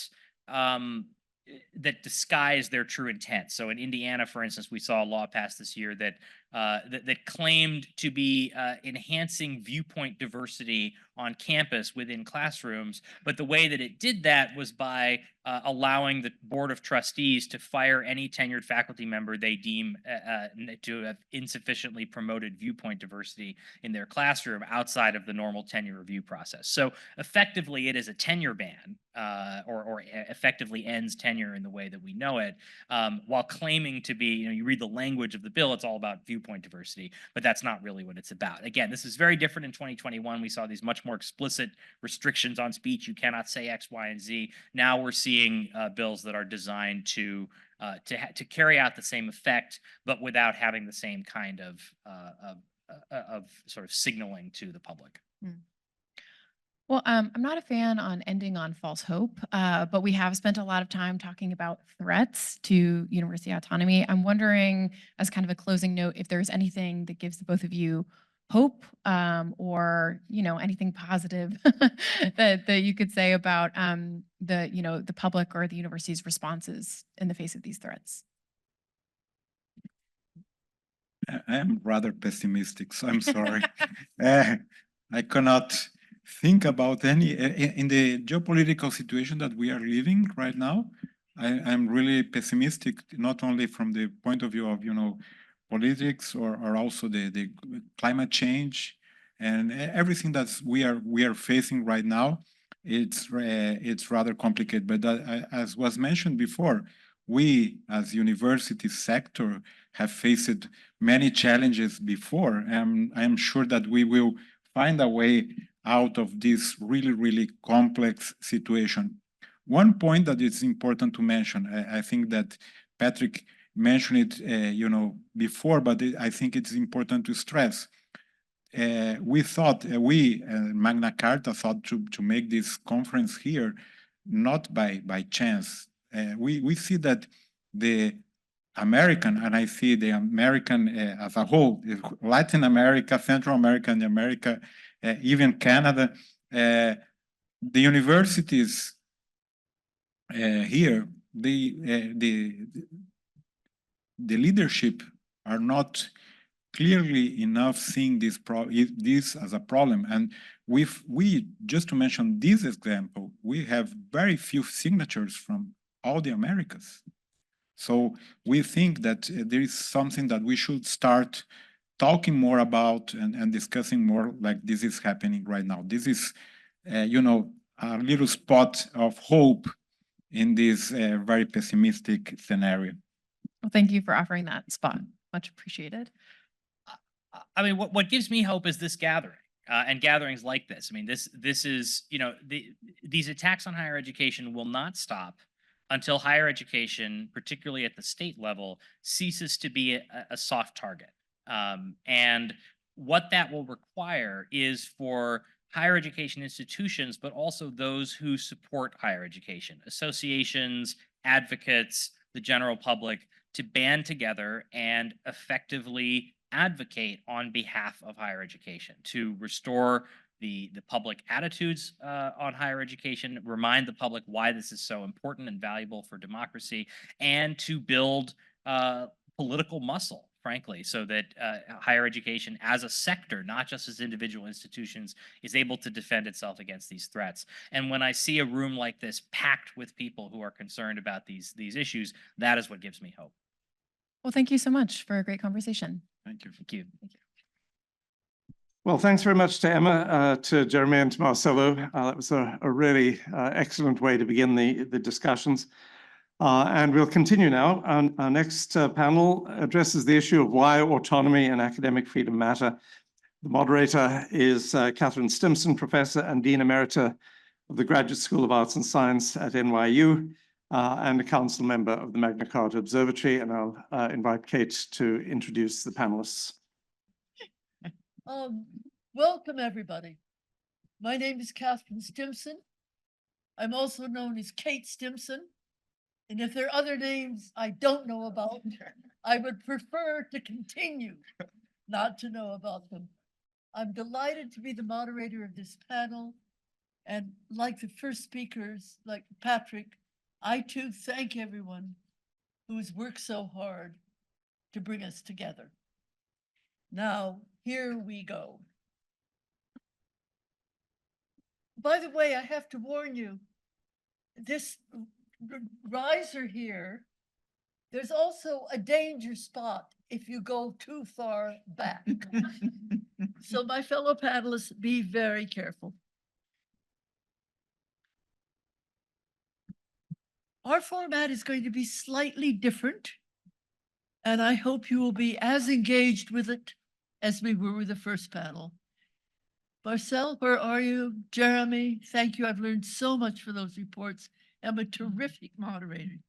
that disguise their true intent. So in Indiana, for instance, we saw a law passed this year that that claimed to be enhancing viewpoint diversity on campus within classrooms. But the way that it did that was by allowing the board of trustees to fire any tenured faculty member they deem to have insufficiently promoted viewpoint diversity in their classroom outside of the normal tenure review process. So effectively, it is a tenure ban, or effectively ends tenure in the way that we know it, while claiming to be, you read the language of the bill, it's all about viewpoint diversity, but that's not really what it's about. Again, this is very different in 2021. We saw these much more explicit restrictions on speech. You cannot say X, Y, and Z. Now we're seeing bills that are designed to carry out the same effect, but without having the same kind of sort of signaling to the public. Well, I'm not a fan on ending on false hope, but we have spent a lot of time talking about threats to university autonomy. I'm wondering, as kind of a closing note, if there's anything that gives the both of you hope, or anything positive that you could say about the public or the university's responses in the face of these threats. I am rather pessimistic, so I'm sorry. I cannot think about any in the geopolitical situation that we are living right now. I'm really pessimistic, not only from the point of view of politics or also the climate change and everything that we are facing right now. It's rather complicated, but as was mentioned before, we as university sector have faced many challenges before, and I am sure that we will find a way out of this really, really complex situation. One point that is important to mention, I think that Patrick mentioned it, before, but I think it's important to stress. We thought, Magna Carta thought to make this conference here, not by chance. We see that the American, and I see the American as a whole, Latin America, Central America, and America, even Canada, the universities here, the leadership are not clearly enough seeing this as a problem. And we just to mention this example, we have very few signatures from all the Americas. So we think that there is something that we should start talking more about and discussing more, like this is happening right now. This is, a little spot of hope in this very pessimistic scenario. Well, thank you for offering that spot. Much appreciated. I mean, what gives me hope is this gathering and gatherings like this. I mean, this is, these attacks on higher education will not stop until higher education, particularly at the state level, ceases to be a soft target. And what that will require is for higher education institutions, but also those who support higher education, associations, advocates, the general public, to band together and effectively advocate on behalf of higher education, to restore the public attitudes on higher education, remind the public why this is so important and valuable for democracy, and to build political muscle, frankly, so that higher education as a sector, not just as individual institutions, is able to defend itself against these threats. And when I see a room like this packed with people who are concerned about these issues, that is what gives me hope. Well, thank you so much for a great conversation. Thank you. Thank you. Thank you. Well, thanks very much to Emma, to Jeremy, and to Marcelo. That was a really excellent way to begin the discussions. And we'll continue now. Our next panel addresses the issue of why autonomy and academic freedom matter. The moderator is Catherine Stimson, Professor and Dean Emerita of the Graduate School of Arts and Science at NYU, and a council member of the Magna Carta Observatory. And I'll invite Kate to introduce the panelists. Welcome, everybody. My name is Catherine Stimson. I'm also known as Kate Stimson. And if there are other names I don't know about, I would prefer to continue not to know about them. I'm delighted to be the moderator of this panel. And like the first speakers, like Patrick, I too thank everyone who's worked so hard to bring us together. Now, here we go. By the way, I have to warn you, this riser here, there's also a danger spot if you go too far back. So my fellow panelists, be very careful. Our format is going to be slightly different, and I hope you will be as engaged with it as we were with the first panel. Marcel, where are you? Jeremy, thank you. I've learned so much from those reports. I'm a terrific moderator.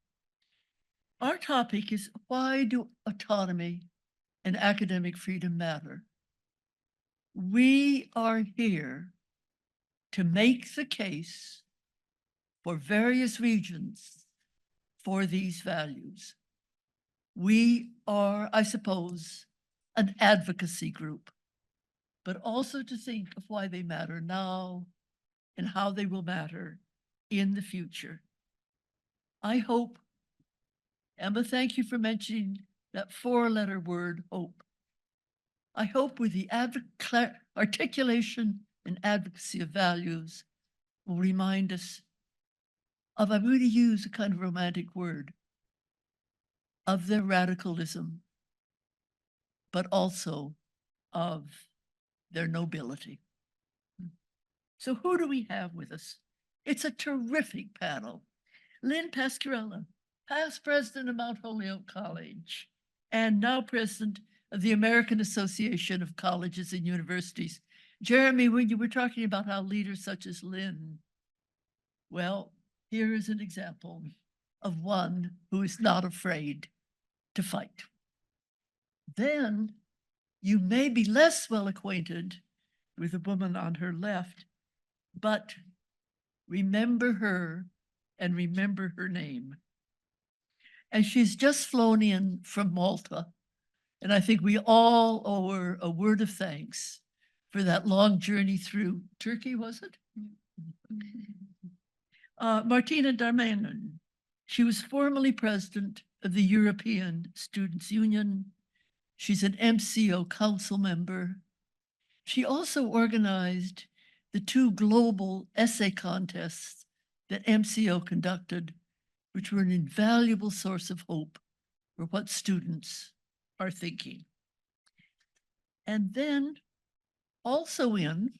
Our topic is, why do autonomy and academic freedom matter? We are here to make the case for various regions for these values. We are, I suppose, an advocacy group, but also to think of why they matter now and how they will matter in the future. I hope, Emma, thank you for mentioning that four-letter word, hope. I hope with the articulation and advocacy of values will remind us of, I'm going to use a kind of romantic word, of their radicalism, but also of their nobility. So who do we have with us? It's a terrific panel. Lynn Pasquarella, past president of Mount Holyoke College, and now president of the American Association of Colleges and Universities. Jeremy, when you were talking about how leaders such as Lynn, well, Here is an example of one who is not afraid to fight. Then you may be less well acquainted with the woman on her left, but remember her and remember her name. And she's just flown in from Malta. And I think we all owe her a word of thanks for that long journey through Turkey, was it? Martina Darmanin. She was formerly president of the European Students' Union. She's an MCO council member. She also organized the 2 global essay contests that MCO conducted, which were an invaluable source of hope for what students are thinking. And then also in,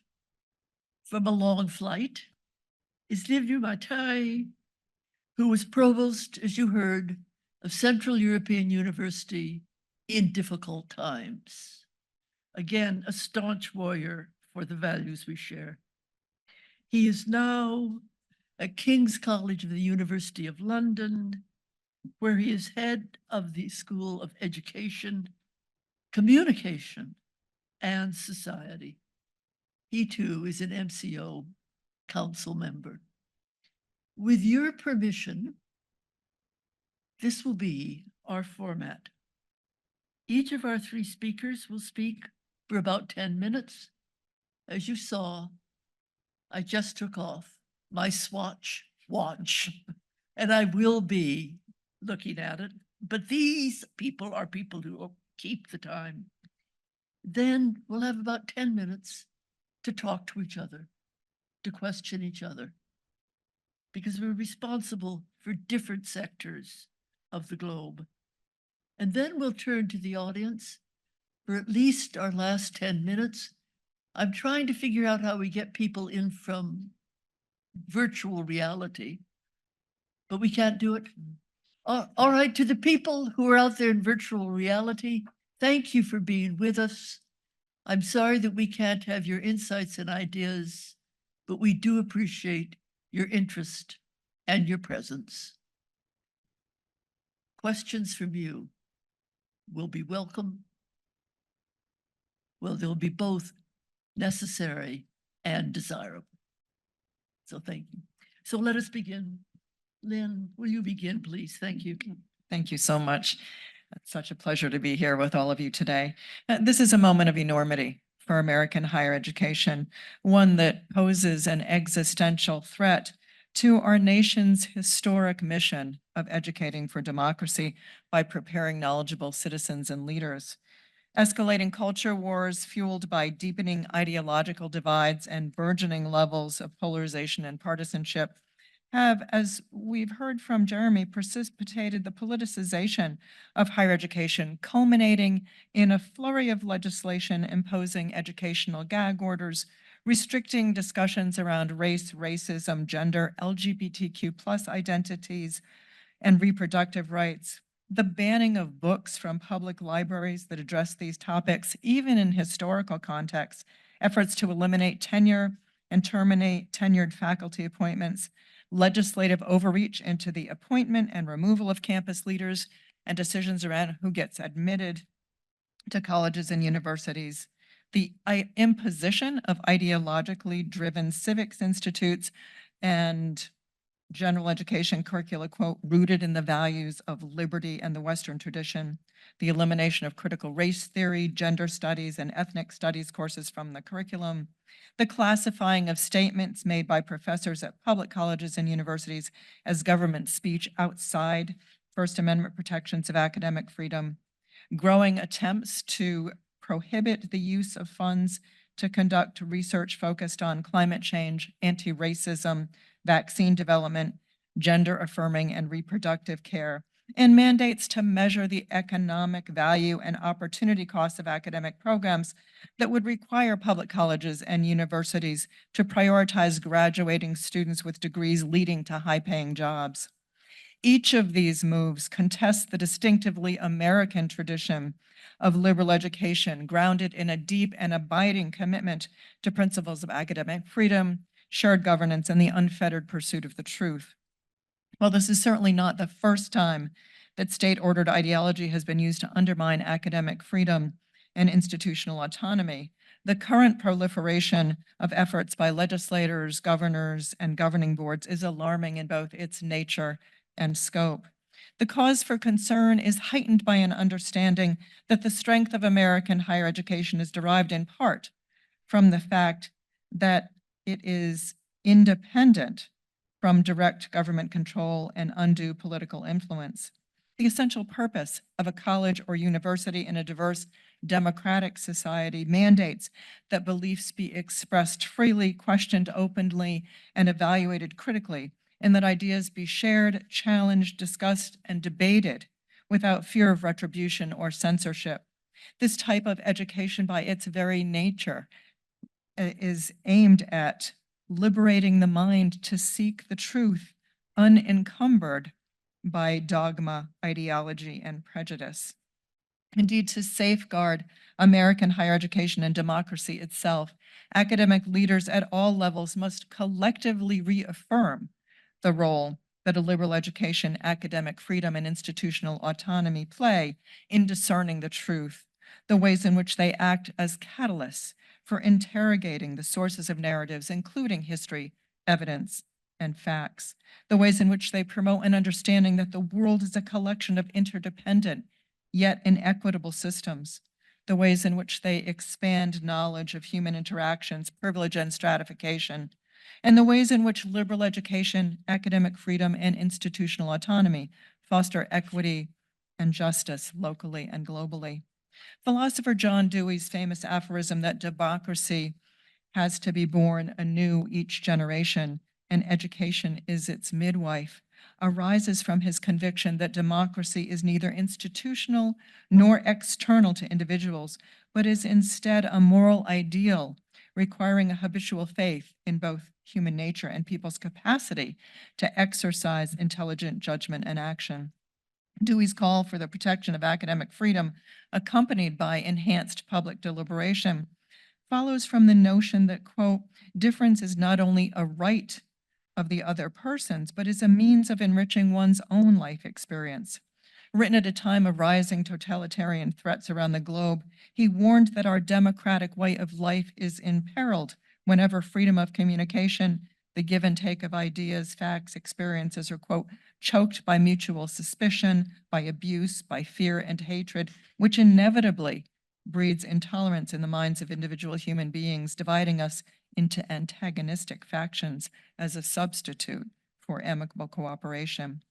from a long flight, is Livia Matai, who was provost, as you heard, of Central European University in difficult times. Again, a staunch warrior for the values we share. He is now at King's College of the University of London, where he is head of the School of Education, Communication, and Society. He too is an MCO council member. With your permission, this will be our format. Each of our 3 speakers will speak for about 10 minutes. As you saw, I just took off my Swatch watch, and I will be looking at it. But these people are people who will keep the time. Then we'll have about 10 minutes to talk to each other, to question each other, because we're responsible for different sectors of the globe. And then we'll turn to the audience for at least our last 10 minutes. I'm trying to figure out how we get people in from virtual reality, but we can't do it. All right, to the people who are out there in virtual reality, thank you for being with us. I'm sorry that we can't have your insights and ideas, but we do appreciate your interest and your presence. Questions from you will be welcome. Well, they'll be both necessary and desirable. So thank you. So let us begin. Lynn, will you begin, please? Thank you. Thank you so much. It's such a pleasure to be here with all of you today. This is a moment of enormity for American higher education, one that poses an existential threat to our nation's historic mission of educating for democracy by preparing knowledgeable citizens and leaders. Escalating culture wars fueled by deepening ideological divides and burgeoning levels of polarization and partisanship have, as we've heard from Jeremy, precipitated the politicization of higher education, culminating in a flurry of legislation imposing educational gag orders, restricting discussions around race, racism, gender, LGBTQ+ identities, and reproductive rights. The banning of books from public libraries that address these topics, even in historical contexts, efforts to eliminate tenure and terminate tenured faculty appointments, legislative overreach into the appointment and removal of campus leaders, and decisions around who gets admitted to colleges and universities, the imposition of ideologically driven civics institutes and general education curricula, quote, rooted in the values of liberty and the Western tradition, the elimination of critical race theory, gender studies, and ethnic studies courses from the curriculum, the classifying of statements made by professors at public colleges and universities as government speech outside First Amendment protections of academic freedom, growing attempts to prohibit the use of funds to conduct research focused on climate change, anti-racism, vaccine development, gender affirming and reproductive care, and mandates to measure the economic value and opportunity costs of academic programs that would require public colleges and universities to prioritize graduating students with degrees leading to high-paying jobs. Each of these moves contests the distinctively American tradition of liberal education, grounded in a deep and abiding commitment to principles of academic freedom, shared governance, and the unfettered pursuit of the truth. While this is certainly not the first time that state-ordered ideology has been used to undermine academic freedom and institutional autonomy, the current proliferation of efforts by legislators, governors, and governing boards is alarming in both its nature and scope. The cause for concern is heightened by an understanding that the strength of American higher education is derived in part from the fact that it is independent from direct government control and undue political influence. The essential purpose of a college or university in a diverse democratic society mandates that beliefs be expressed freely, questioned openly, and evaluated critically, and that ideas be shared, challenged, discussed, and debated without fear of retribution or censorship. This type of education, by its very nature, is aimed at liberating the mind to seek the truth unencumbered by dogma, ideology, and prejudice. Indeed, to safeguard American higher education and democracy itself, academic leaders at all levels must collectively reaffirm the role that a liberal education, academic freedom, and institutional autonomy play in discerning the truth, the ways in which they act as catalysts for interrogating the sources of narratives, including history, evidence, and facts, the ways in which they promote an understanding that the world is a collection of interdependent yet inequitable systems, the ways in which they expand knowledge of human interactions, privilege, and stratification, and the ways in which liberal education, academic freedom, and institutional autonomy foster equity and justice locally and globally. Philosopher John Dewey's famous aphorism that democracy has to be born anew each generation and education is its midwife arises from his conviction that democracy is neither institutional nor external to individuals, but is instead a moral ideal requiring a habitual faith in both human nature and people's capacity to exercise intelligent judgment and action. Dewey's call for the protection of academic freedom, accompanied by enhanced public deliberation, follows from the notion that, quote, difference is not only a right of the other persons, but is a means of enriching one's own life experience. Written at a time of rising totalitarian threats around the globe, he warned that our democratic way of life is imperiled whenever freedom of communication, the give and take of ideas, facts, experiences are, quote, choked by mutual suspicion, by abuse, by fear and hatred, which inevitably breeds intolerance in the minds of individual human beings, dividing us into antagonistic factions as a substitute for amicable cooperation.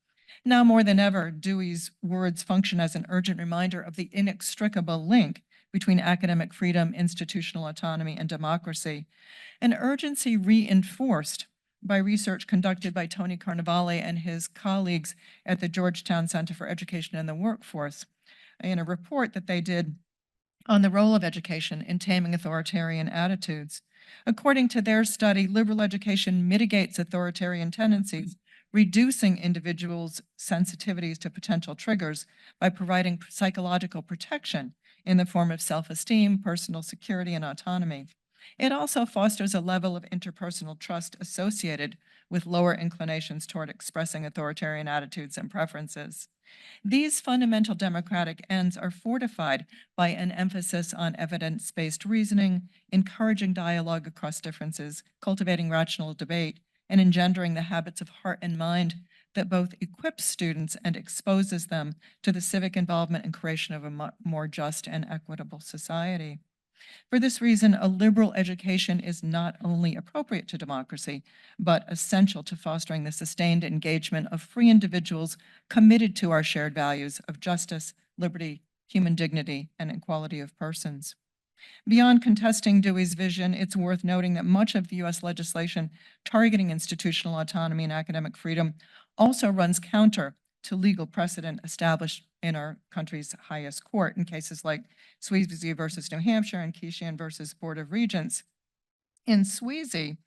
Now more than ever, Dewey's words function as an urgent reminder of the inextricable link between academic freedom, institutional autonomy, and democracy, an urgency reinforced by research conducted by Tony Carnevale and his colleagues at the Georgetown Center for Education and the Workforce in a report that they did on the role of education in taming authoritarian attitudes. According to their study, liberal education mitigates authoritarian tendencies, reducing individuals' sensitivities to potential triggers by providing psychological protection in the form of self-esteem, personal security, and autonomy. It also fosters a level of interpersonal trust associated with lower inclinations toward expressing authoritarian attitudes and preferences. These fundamental democratic ends are fortified by an emphasis on evidence-based reasoning, encouraging dialogue across differences, cultivating rational debate, and engendering the habits of heart and mind that both equips students and exposes them to the civic involvement and creation of a more just and equitable society. For this reason, a liberal education is not only appropriate to democracy, but essential to fostering the sustained engagement of free individuals committed to our shared values of justice, liberty, human dignity, and equality of persons. Beyond contesting Dewey's vision, it's worth noting that much of the U.S. legislation targeting institutional autonomy and academic freedom also runs counter to legal precedent established in our country's highest court in cases like Sweezy versus New Hampshire and Keeshan versus Board of Regents. In Sweezy,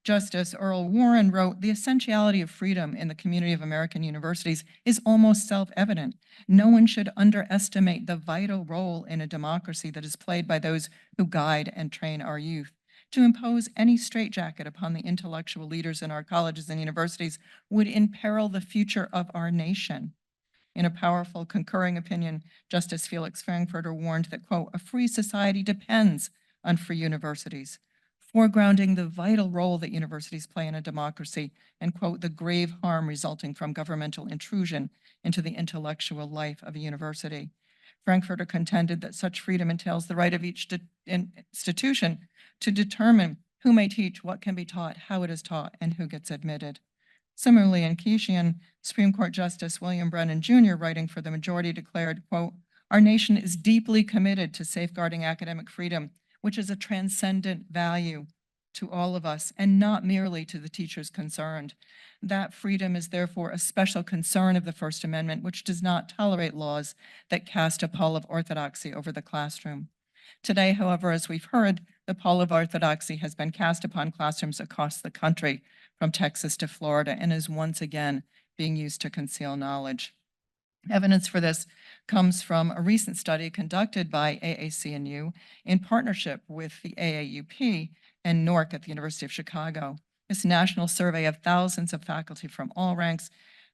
Justice Earl Warren wrote, "The essentiality of freedom in the community of American universities is almost self-evident. No one should underestimate the vital role in a democracy that is played by those who guide and train our youth. To impose any straitjacket upon the intellectual leaders in our colleges and universities would imperil the future of our nation. In a powerful concurring opinion, Justice Felix Frankfurter warned that, quote, a free society depends on free universities, foregrounding the vital role that universities play in a democracy and, quote, the grave harm resulting from governmental intrusion into the intellectual life of a university. Frankfurter contended that such freedom entails the right of each institution to determine who may teach, what can be taught, how it is taught, and who gets admitted. Similarly, in Keishian, Supreme Court Justice William Brennan Jr., writing for the majority, declared, quote, our nation is deeply committed to safeguarding academic freedom, which is a transcendent value to all of us and not merely to the teachers concerned. That freedom is therefore a special concern of the First Amendment, which does not tolerate laws that cast a pall of orthodoxy over the classroom. Today, however, as we've heard, the pall of orthodoxy has been cast upon classrooms across the country, from Texas to Florida, and is once again being used to conceal knowledge. Evidence for this comes from a recent study conducted by AAC&U in partnership with the AAUP and NORC at the University of Chicago. This national survey of thousands of faculty from all ranks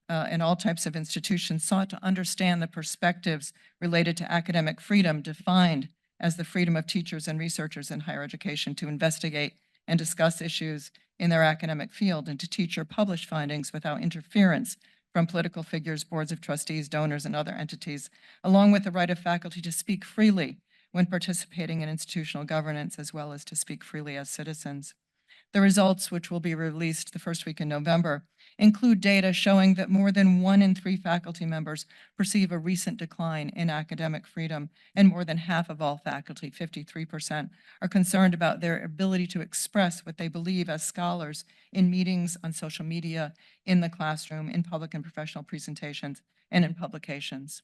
and all types of institutions sought to understand the perspectives related to academic freedom, defined as the freedom of teachers and researchers in higher education to investigate and discuss issues in their academic field and to teach or publish findings without interference from political figures, boards of trustees, donors, and other entities, along with the right of faculty to speak freely when participating in institutional governance, as well as to speak freely as citizens. The results, which will be released the first week in November, include data showing that more than 1 in 3 faculty members perceive a recent decline in academic freedom, and more than half of all faculty, 53%, are concerned about their ability to express what they believe as scholars in meetings, on social media, in the classroom, in public and professional presentations, and in publications.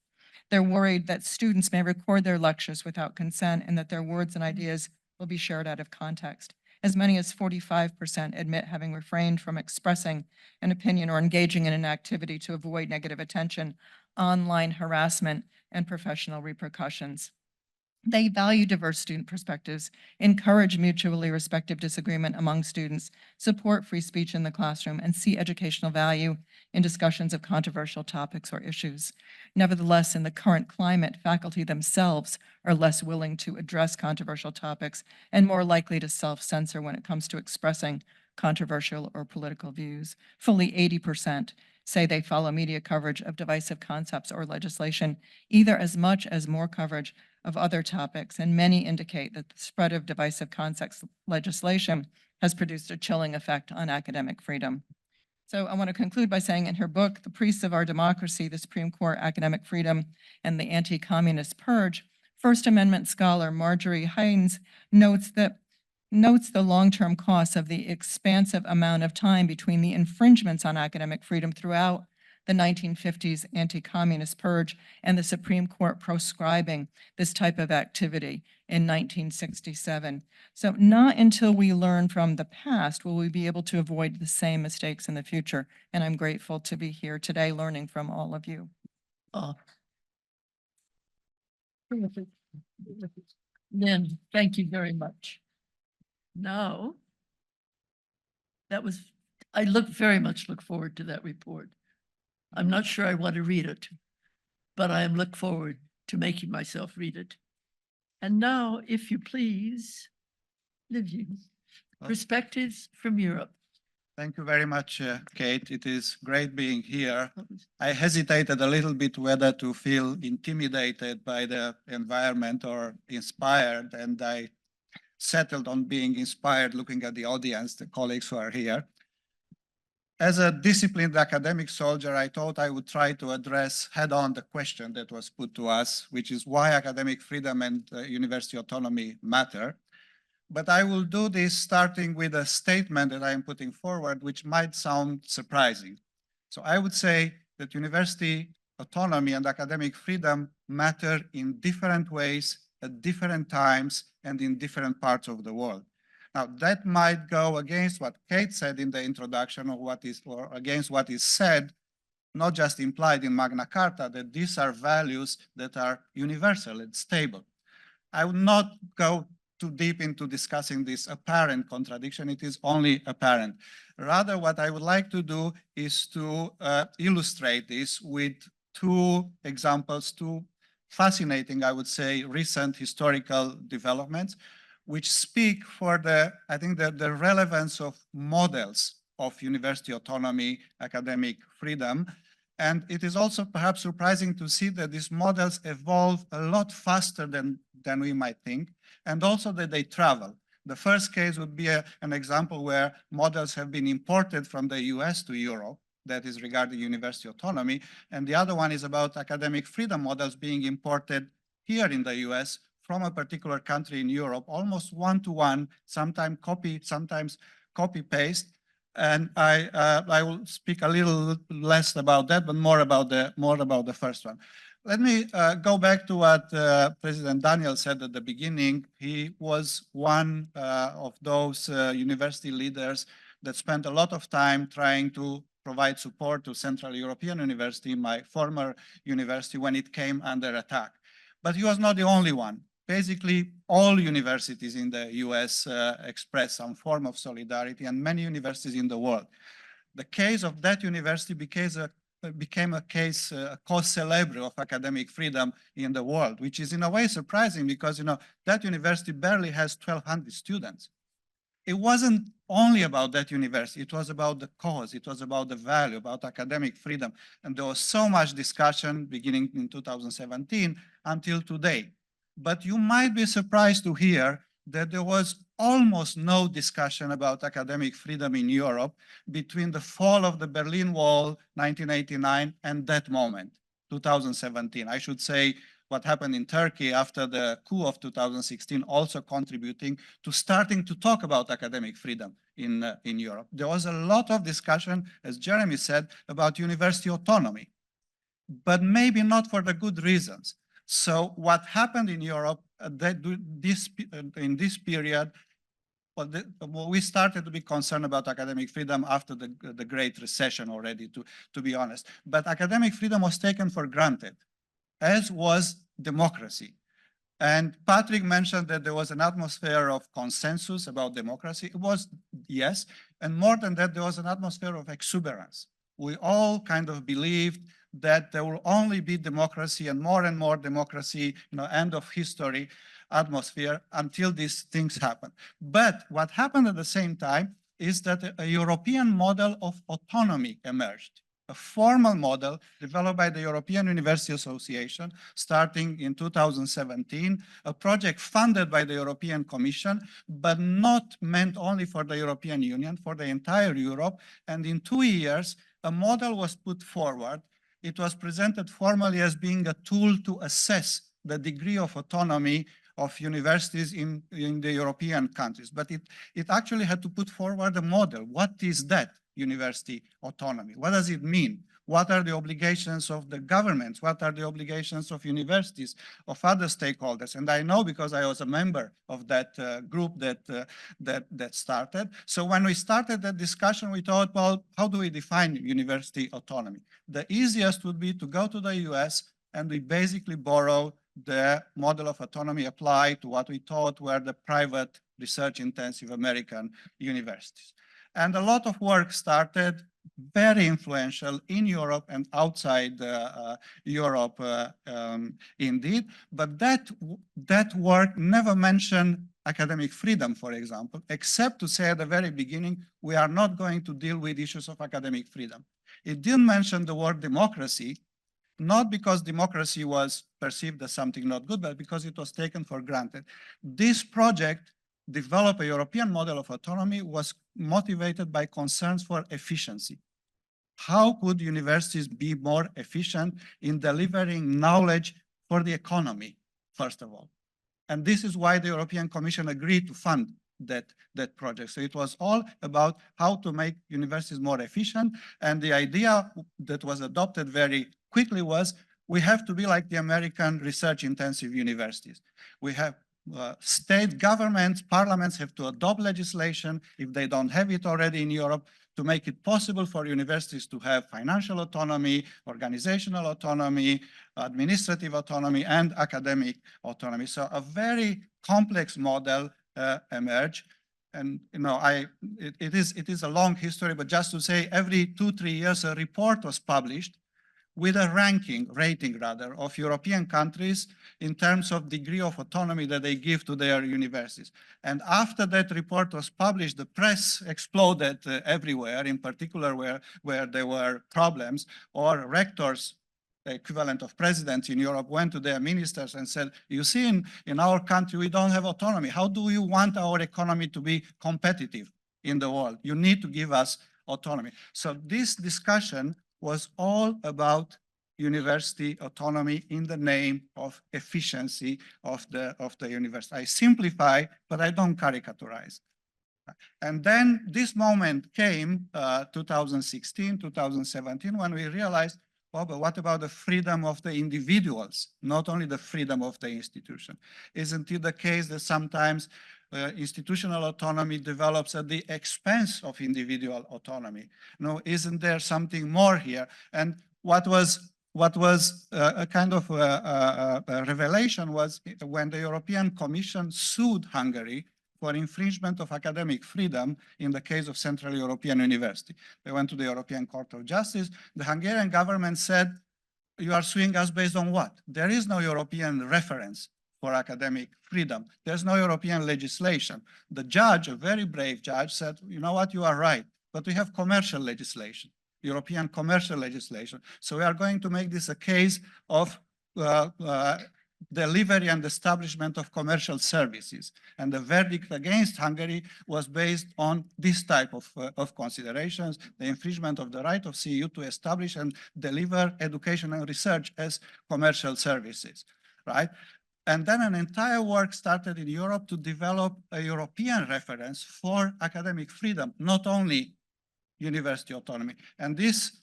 They're worried that students may record their lectures without consent and that their words and ideas will be shared out of context. As many as 45% admit having refrained from expressing an opinion or engaging in an activity to avoid negative attention, online harassment, and professional repercussions. They value diverse student perspectives, encourage mutually respectful disagreement among students, support free speech in the classroom, and see educational value in discussions of controversial topics or issues. Nevertheless, in the current climate, faculty themselves are less willing to address controversial topics and more likely to self-censor when it comes to expressing controversial or political views. Fully 80% say they follow media coverage of divisive concepts or legislation, either as much as more coverage of other topics, and many indicate that the spread of divisive concepts legislation has produced a chilling effect on academic freedom. So I want to conclude by saying, in her book, The Priests of Our Democracy, the Supreme Court, Academic Freedom, and the Anti-Communist Purge, First Amendment scholar Marjorie Haynes notes the long-term costs of the expansive amount of time between the infringements on academic freedom throughout the 1950s anti-communist purge and the Supreme Court proscribing this type of activity in 1967. So not until we learn from the past will we be able to avoid the same mistakes in the future. And I'm grateful to be here today learning from all of you. Terrific. Lynn, thank you very much. Now, I very much look forward to that report. I'm not sure I want to read it, but I am look forward to making myself read it. And now, if you please, Livy, perspectives from Europe. Thank you very much, Kate. It is great being here. I hesitated a little bit whether to feel intimidated by the environment or inspired, and I settled on being inspired looking at the audience, the colleagues who are here. As a disciplined academic soldier, I thought I would try to address head-on the question that was put to us, which is why academic freedom and university autonomy matter. But I will do this starting with a statement that I am putting forward, which might sound surprising. So I would say that university autonomy and academic freedom matter in different ways at different times and in different parts of the world. Now, that might go against what Kate said in the introduction, or against what is said, not just implied in Magna Carta, that these are values that are universal and stable. I would not go too deep into discussing this apparent contradiction. It is only apparent. Rather, what I would like to do is to illustrate this with two examples, two fascinating, I would say, recent historical developments, which speak for I think the relevance of models of university autonomy, academic freedom. And it is also perhaps surprising to see that these models evolve a lot faster than we might think, and also that they travel. The first case would be an example where models have been imported from the US to Europe, that is regarding university autonomy. And the other one is about academic freedom models being imported here in the US from a particular country in Europe, almost one-to-one, sometimes copy-paste. And I will speak a little less about that, but more about the first one. Let me go back to what President Daniel said at the beginning. He was one of those university leaders that spent a lot of time trying to provide support to Central European University, my former university, when it came under attack. But he was not the only one. Basically, all universities in the US expressed some form of solidarity, and many universities in the world. The case of that university became a case, a cause célèbre of academic freedom in the world, which is in a way surprising because, you know, that university barely has 1,200 students. It wasn't only about that university, it was about the cause, it was about the value, about academic freedom. And there was so much discussion beginning in 2017 until today. But you might be surprised to hear that there was almost no discussion about academic freedom in Europe between the fall of the Berlin Wall, 1989, and that moment, 2017. I should say what happened in Turkey after the coup of 2016 also contributing to starting to talk about academic freedom in Europe. There was a lot of discussion, as Jeremy said, about university autonomy, but maybe not for the good reasons. So what happened in Europe in this period, well, we started to be concerned about academic freedom after the Great Recession already, to be honest. But academic freedom was taken for granted, as was democracy. And Patrick mentioned that there was an atmosphere of consensus about democracy. It was, yes, and more than that, there was an atmosphere of exuberance. We all kind of believed that there will only be democracy and more democracy, you know, end of history atmosphere until these things happen. But what happened at the same time is that a European model of autonomy emerged, a formal model developed by the European University Association starting in 2017, a project funded by the European Commission, but not meant only for the European Union, for the entire Europe. And in 2 years, a model was put forward. It was presented formally as being a tool to assess the degree of autonomy of universities in the European countries. But it actually had to put forward a model. What is that university autonomy? What does it mean? What are the obligations of the governments? What are the obligations of universities, of other stakeholders? And I know because I was a member of that group that started. So when we started that discussion, we thought, well, how do we define university autonomy? The easiest would be to go to the US and we basically borrow the model of autonomy applied to what we thought were the private research-intensive American universities. And a lot of work started, very influential in Europe and outside Europe indeed, but that work never mentioned academic freedom, for example, except to say at the very beginning, we are not going to deal with issues of academic freedom. It didn't mention the word democracy, not because democracy was perceived as something not good, but because it was taken for granted. This project, develop a European model of autonomy, was motivated by concerns for efficiency. How could universities be more efficient in delivering knowledge for the economy, first of all? And this is why the European Commission agreed to fund that project. So it was all about how to make universities more efficient. And the idea that was adopted very quickly was we have to be like the American research-intensive universities. We have state governments, parliaments have to adopt legislation, if they don't have it already in Europe, to make it possible for universities to have financial autonomy, organizational autonomy, administrative autonomy, and academic autonomy. So a very complex model emerged. And it is a long history, but just to say, every 2-3 years, a report was published with a rating rather, of European countries in terms of degree of autonomy that they give to their universities. And after that report was published, the press exploded everywhere, in particular where there were problems, or rectors, the equivalent of presidents in Europe, went to their ministers and said, you see, in our country, we don't have autonomy. How do you want our economy to be competitive in the world? You need to give us autonomy. So this discussion was all about university autonomy in the name of efficiency of the university. I simplify, but I don't caricaturize. And then this moment came 2016, 2017, when we realized, well, but what about the freedom of the individuals, not only the freedom of the institution? Isn't it the case that sometimes institutional autonomy develops at the expense of individual autonomy? No, isn't there something more here? And what was a kind of a revelation was when the European Commission sued Hungary for infringement of academic freedom in the case of Central European University. They went to the European Court of Justice. The Hungarian government said, you are suing us based on what? There is no European reference for academic freedom. There's no European legislation. The judge, a very brave judge, said, you know what, you are right, but we have commercial legislation, European commercial legislation. So we are going to make this a case of delivery and establishment of commercial services. And the verdict against Hungary was based on this type of considerations, the infringement of the right of CEU to establish and deliver education and research as commercial services, right? And then an entire work started in Europe to develop a European reference for academic freedom, not only university autonomy. And this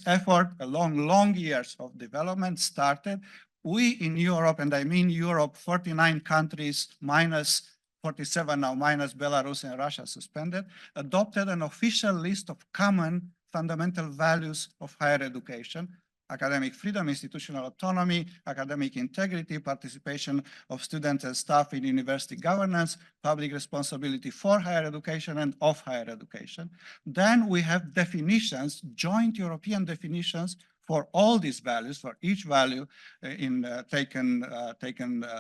effort, along long years of development, started. We in Europe, and I mean Europe, 49 countries minus 47 now, minus Belarus and Russia suspended, adopted an official list of common fundamental values of higher education: academic freedom, institutional autonomy, academic integrity, participation of students and staff in university governance, public responsibility for higher education and of higher education. Then we have definitions, joint European definitions for all these values, for each value taken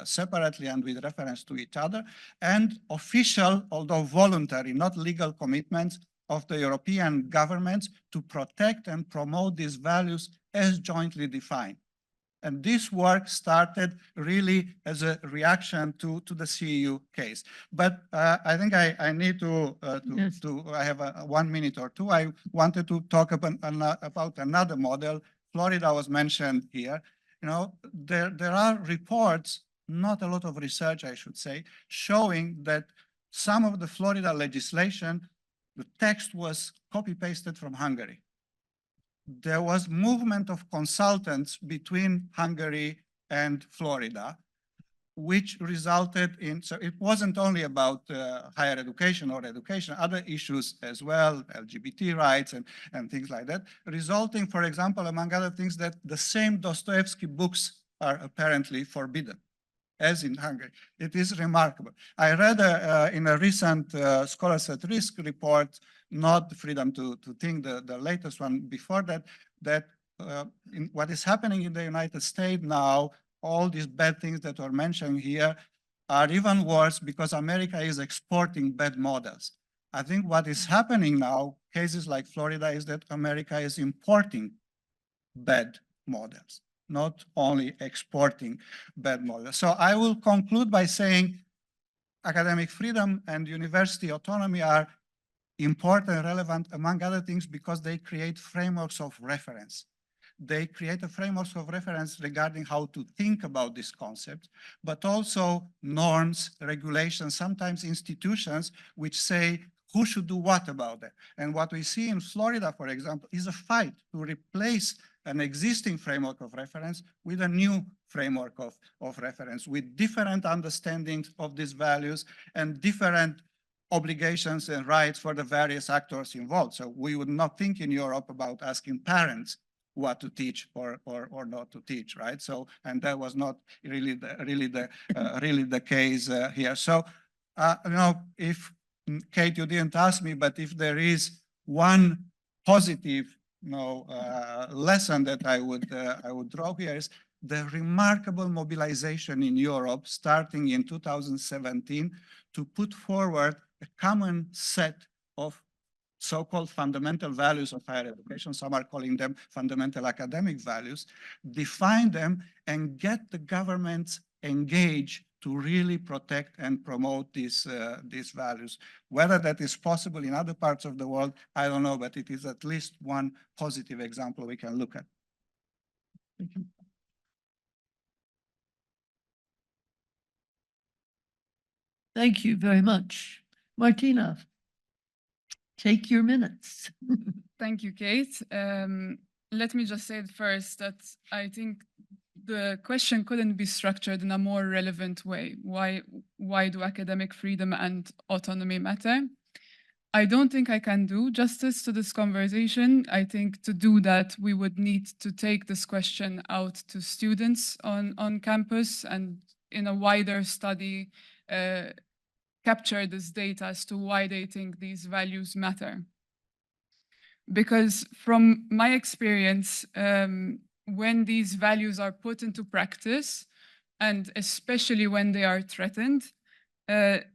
separately and with reference to each other, and official, although voluntary, not legal commitments of the European governments to protect and promote these values as jointly defined. And this work started really as a reaction to the CEU case. But I think I need to I have 1 minute or two. I wanted to talk about another model. Florida was mentioned here. You know, there are reports, not a lot of research, I should say, showing that some of the Florida legislation, the text was copy-pasted from Hungary. There was movement of consultants between Hungary and Florida, which resulted in, so it wasn't only about higher education or education, other issues as well, LGBT rights and things like that, resulting, for example, among other things, that the same Dostoevsky books are apparently forbidden, as in Hungary. It is remarkable. I read in a recent Scholars at Risk report, not Freedom to Think, the latest one before that, that in what is happening in the United States now, all these bad things that were mentioned here are even worse because America is exporting bad models. I think what is happening now, cases like Florida, is that America is importing bad models, not only exporting bad models. So I will conclude by saying academic freedom and university autonomy are important and relevant, among other things, because they create frameworks of reference. They create a framework of reference regarding how to think about this concept, but also norms, regulations, sometimes institutions which say who should do what about it. And what we see in Florida, for example, is a fight to replace an existing framework of reference with a new framework of reference, with different understandings of these values and different obligations and rights for the various actors involved. So we would not think in Europe about asking parents what to teach or not to teach, right? So, and that was not really the case here. So, you know, if Kate, you didn't ask me, but if there is one positive, you know, lesson that I would draw here is the remarkable mobilization in Europe starting in 2017 to put forward a common set of so-called fundamental values of higher education. Some are calling them fundamental academic values, define them and get the governments engaged to really protect and promote these values. Whether that is possible in other parts of the world, I don't know, but it is at least one positive example we can look at. Thank you. Thank you very much. Martina, take your minutes. Thank you, Kate. Let me just say first that I think the question couldn't be structured in a more relevant way. Why do academic freedom and autonomy matter? I don't think I can do justice to this conversation. I think to do that, we would need to take this question out to students on campus and in a wider study, capture this data as to why they think these values matter. Because from my experience, when these values are put into practice, and especially when they are threatened,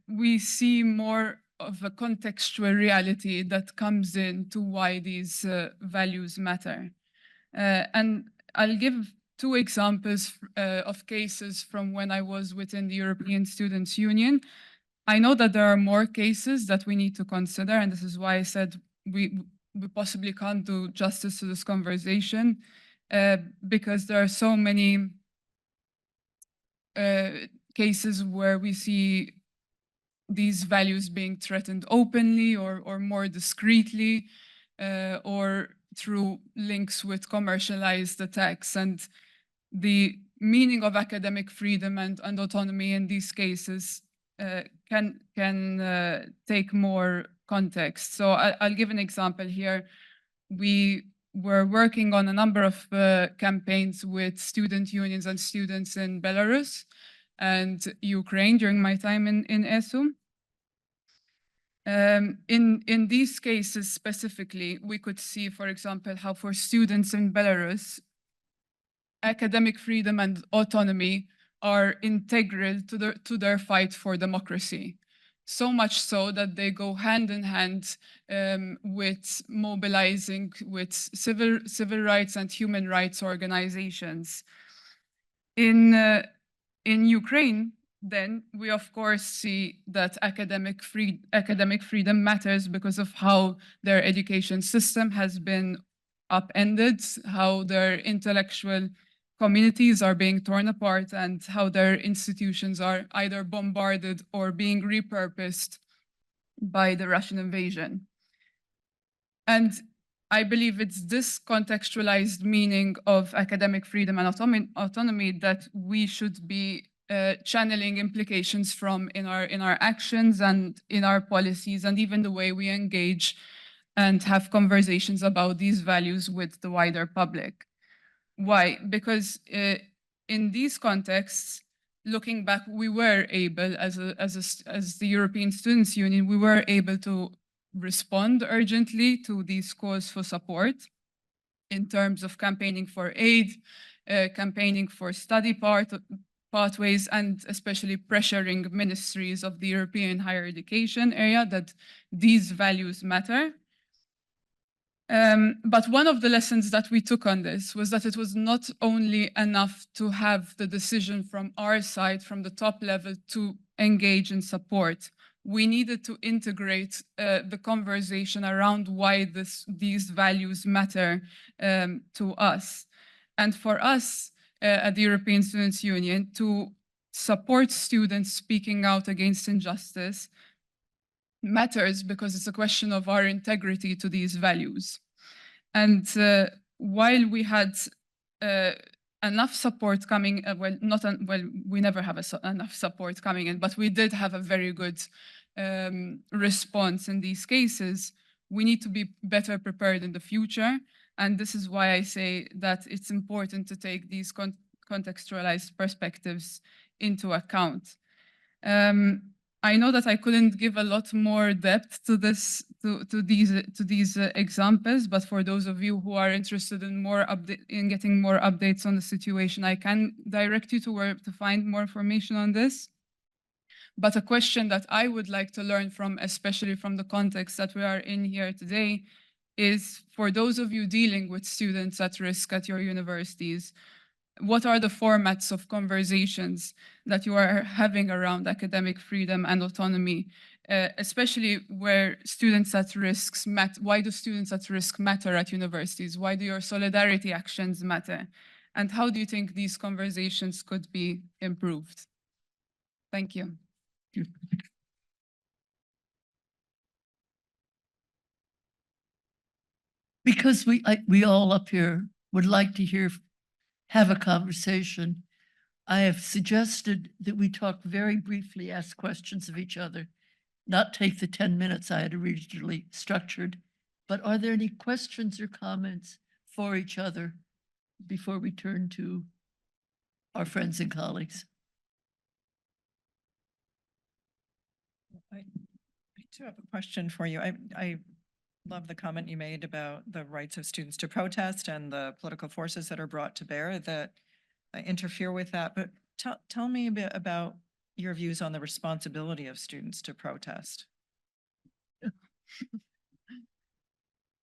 we see more of a contextual reality that comes into why these values matter. And I'll give two examples of cases from when I was within the European Students' Union. I know that there are more cases that we need to consider, and this is why I said we possibly can't do justice to this conversation, because there are so many cases where we see these values being threatened openly or more discreetly, or through links with commercialized attacks. And the meaning of academic freedom and autonomy in these cases can take more context. So I'll give an example here. We were working on a number of campaigns with student unions and students in Belarus and Ukraine during my time in ESU. In these cases specifically, we could see, for example, how for students in Belarus, academic freedom and autonomy are integral to their fight for democracy. So much so that they go hand in hand with mobilizing with civil rights and human rights organizations. In Ukraine, then we of course see that academic freedom matters because of how their education system has been upended, how their intellectual communities are being torn apart, and how their institutions are either bombarded or being repurposed by the Russian invasion. And I believe it's this contextualized meaning of academic freedom and autonomy that we should be channeling implications from in our actions and in our policies, and even the way we engage and have conversations about these values with the wider public. Why? Because in these contexts, looking back, we were able, as the European Students' Union, we were able to respond urgently to these calls for support in terms of campaigning for aid, campaigning for study pathways, and especially pressuring ministries of the European higher education area that these values matter. But one of the lessons that we took on this was that it was not only enough to have the decision from our side, from the top level, to engage in support. We needed to integrate the conversation around why these values matter to us. And for us at the European Students' Union, to support students speaking out against injustice matters because it's a question of our integrity to these values. And while we had enough support coming, we never have enough support coming in, but we did have a very good response in these cases. We need to be better prepared in the future. And this is why I say that it's important to take these contextualized perspectives into account. I know that I couldn't give a lot more depth to this, to these examples, but for those of you who are interested in getting more updates on the situation, I can direct you to where to find more information on this. But a question that I would like to learn from, especially from the context that we are in here today, is for those of you dealing with students at risk at your universities, what are the formats of conversations that you are having around academic freedom and autonomy, especially where students at risk matter? Why do students at risk matter at universities? Why do your solidarity actions matter? And how do you think these conversations could be improved? Thank you. Because we all up here would like to have a conversation, I have suggested that we talk very briefly, ask questions of each other, not take the 10 minutes I had originally structured. But are there any questions or comments for each other before we turn to our friends and colleagues? I do have a question for you. I love the comment you made about the rights of students to protest and the political forces that are brought to bear that interfere with that. But tell me a bit about your views on the responsibility of students to protest.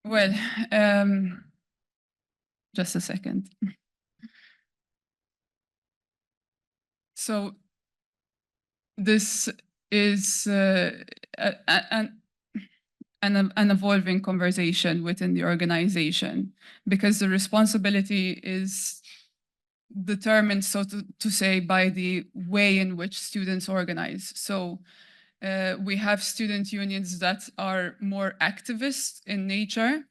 Well, just a second. So this is an evolving conversation within the organization, because the responsibility is determined, so to say, by the way in which students organize. So we have student unions that are more activist in nature.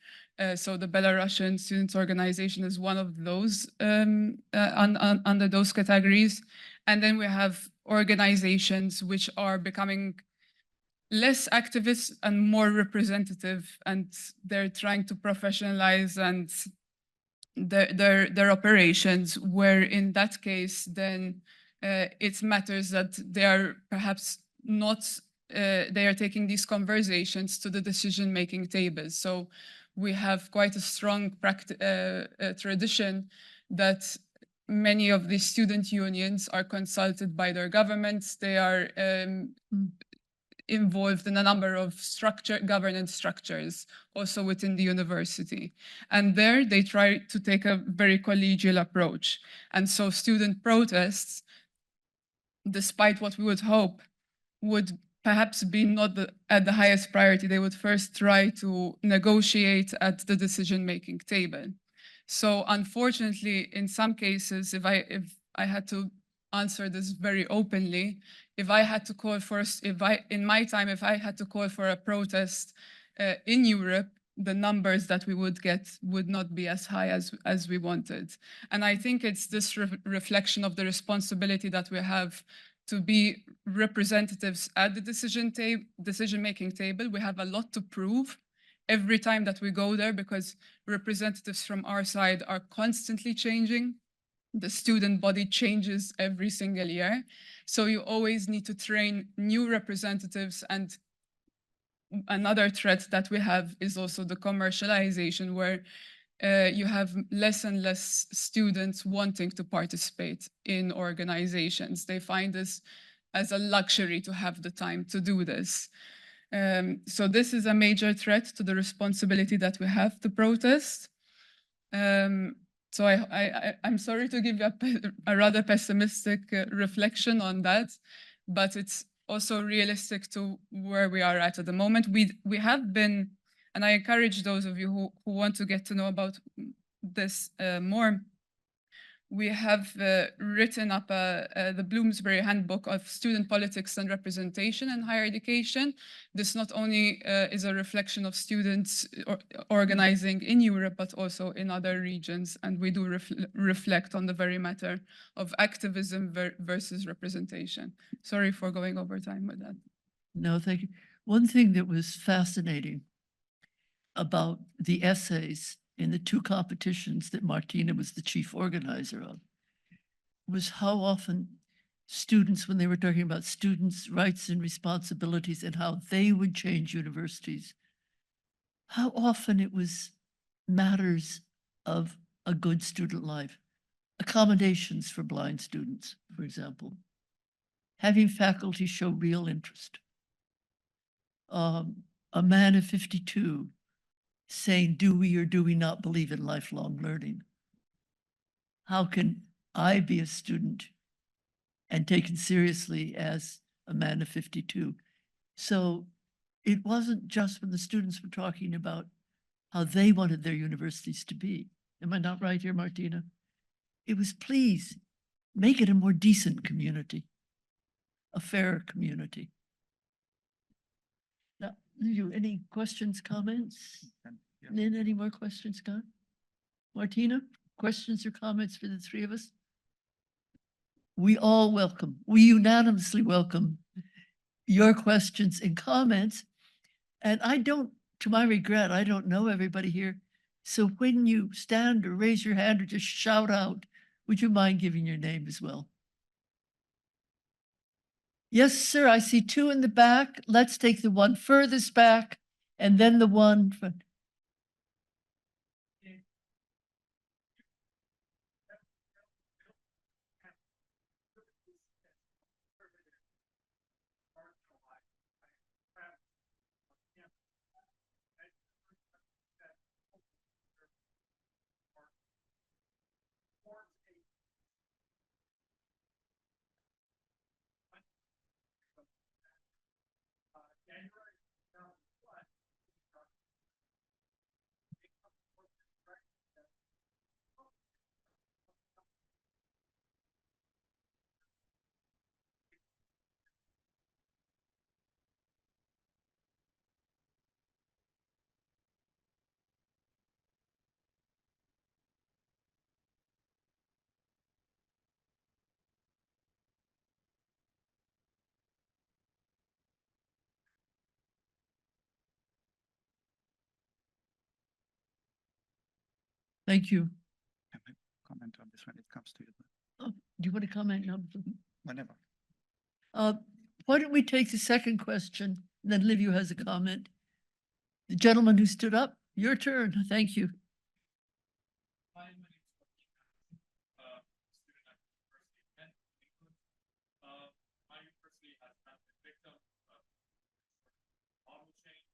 So the Belarusian Students' Organization is one of those under those categories. And then we have organizations which are becoming less activist and more representative, and they're trying to professionalize and their operations, where in that case, then it matters that they are perhaps not, they are taking these conversations to the decision-making tables. So we have quite a strong tradition that many of the student unions are consulted by their governments. They are involved in a number of governance structures also within the university. And there they try to take a very collegial approach. And so student protests, despite what we would hope, would perhaps be not at the highest priority. They would first try to negotiate at the decision-making table. So unfortunately, in some cases, if I had to answer this very openly, if I had to call for, in my time, if I had to call for a protest in Europe, the numbers that we would get would not be as high as we wanted. And I think it's this reflection of the responsibility that we have to be representatives at the decision-making table. We have a lot to prove every time that we go there, because representatives from our side are constantly changing. The student body changes every single year. So you always need to train new representatives. And another threat that we have is also the commercialization, where you have less and less students wanting to participate in organizations. They find this as a luxury to have the time to do this. So this is a major threat to the responsibility that we have to protest. So I'm sorry to give you a rather pessimistic reflection on that, but it's also realistic to where we are at the moment. We have been, and I encourage those of you who want to get to know about this more, we have written up the Bloomsbury Handbook of Student Politics and Representation in Higher Education. This not only is a reflection of students organizing in Europe, but also in other regions. And we do reflect on the very matter of activism versus representation. Sorry for going over time with that. No, thank you. One thing that was fascinating about the essays in the two competitions that Martina was the chief organizer of was how often students, when they were talking about students' rights and responsibilities and how they would change universities, how often it was matters of a good student life. Accommodations for blind students, for example. Having faculty show real interest. A man of 52 saying, do we or do we not believe in lifelong learning? How can I be a student and taken seriously as a man of 52? So it wasn't just when the students were talking about how they wanted their universities to be. Am I not right here, Martina? It was, please make it a more decent community, a fairer community. Now, any questions, comments? Lynn, any more questions, Scott? Martina, questions or comments for the three of us? We unanimously welcome your questions and comments. And to my regret, I don't know everybody here. So when you stand or raise your hand or just shout out, would you mind giving your name as well? Yes, sir, I see two in the back. Let's take the one furthest back and then the one front. Thank you. Comment on this when it comes to you. Oh, do you want to comment now? Whenever. Why don't we take the second question, and then Livio has a comment. The gentleman who stood up, your turn. Thank you. My university has not been victim of model change.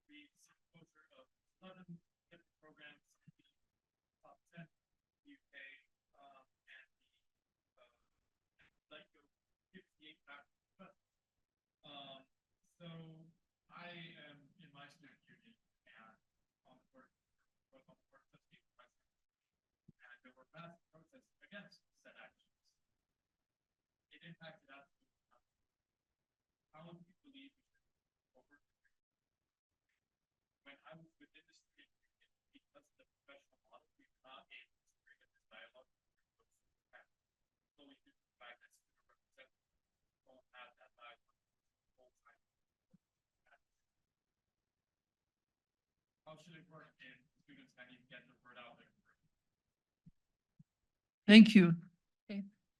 We see closure of 11 different programs in the top 10 UK and the like 58 back. So I am in my student union and on the board of trustees, and there were mass protests against said actions. It impacted us. How long do you believe over when I was within the student union, because of the professional model, we were not able to bring up this dialogue. Solely due to the fact that student representatives don't have that dialogue the whole time. How should it work if students can't even get the word out there? Thank you.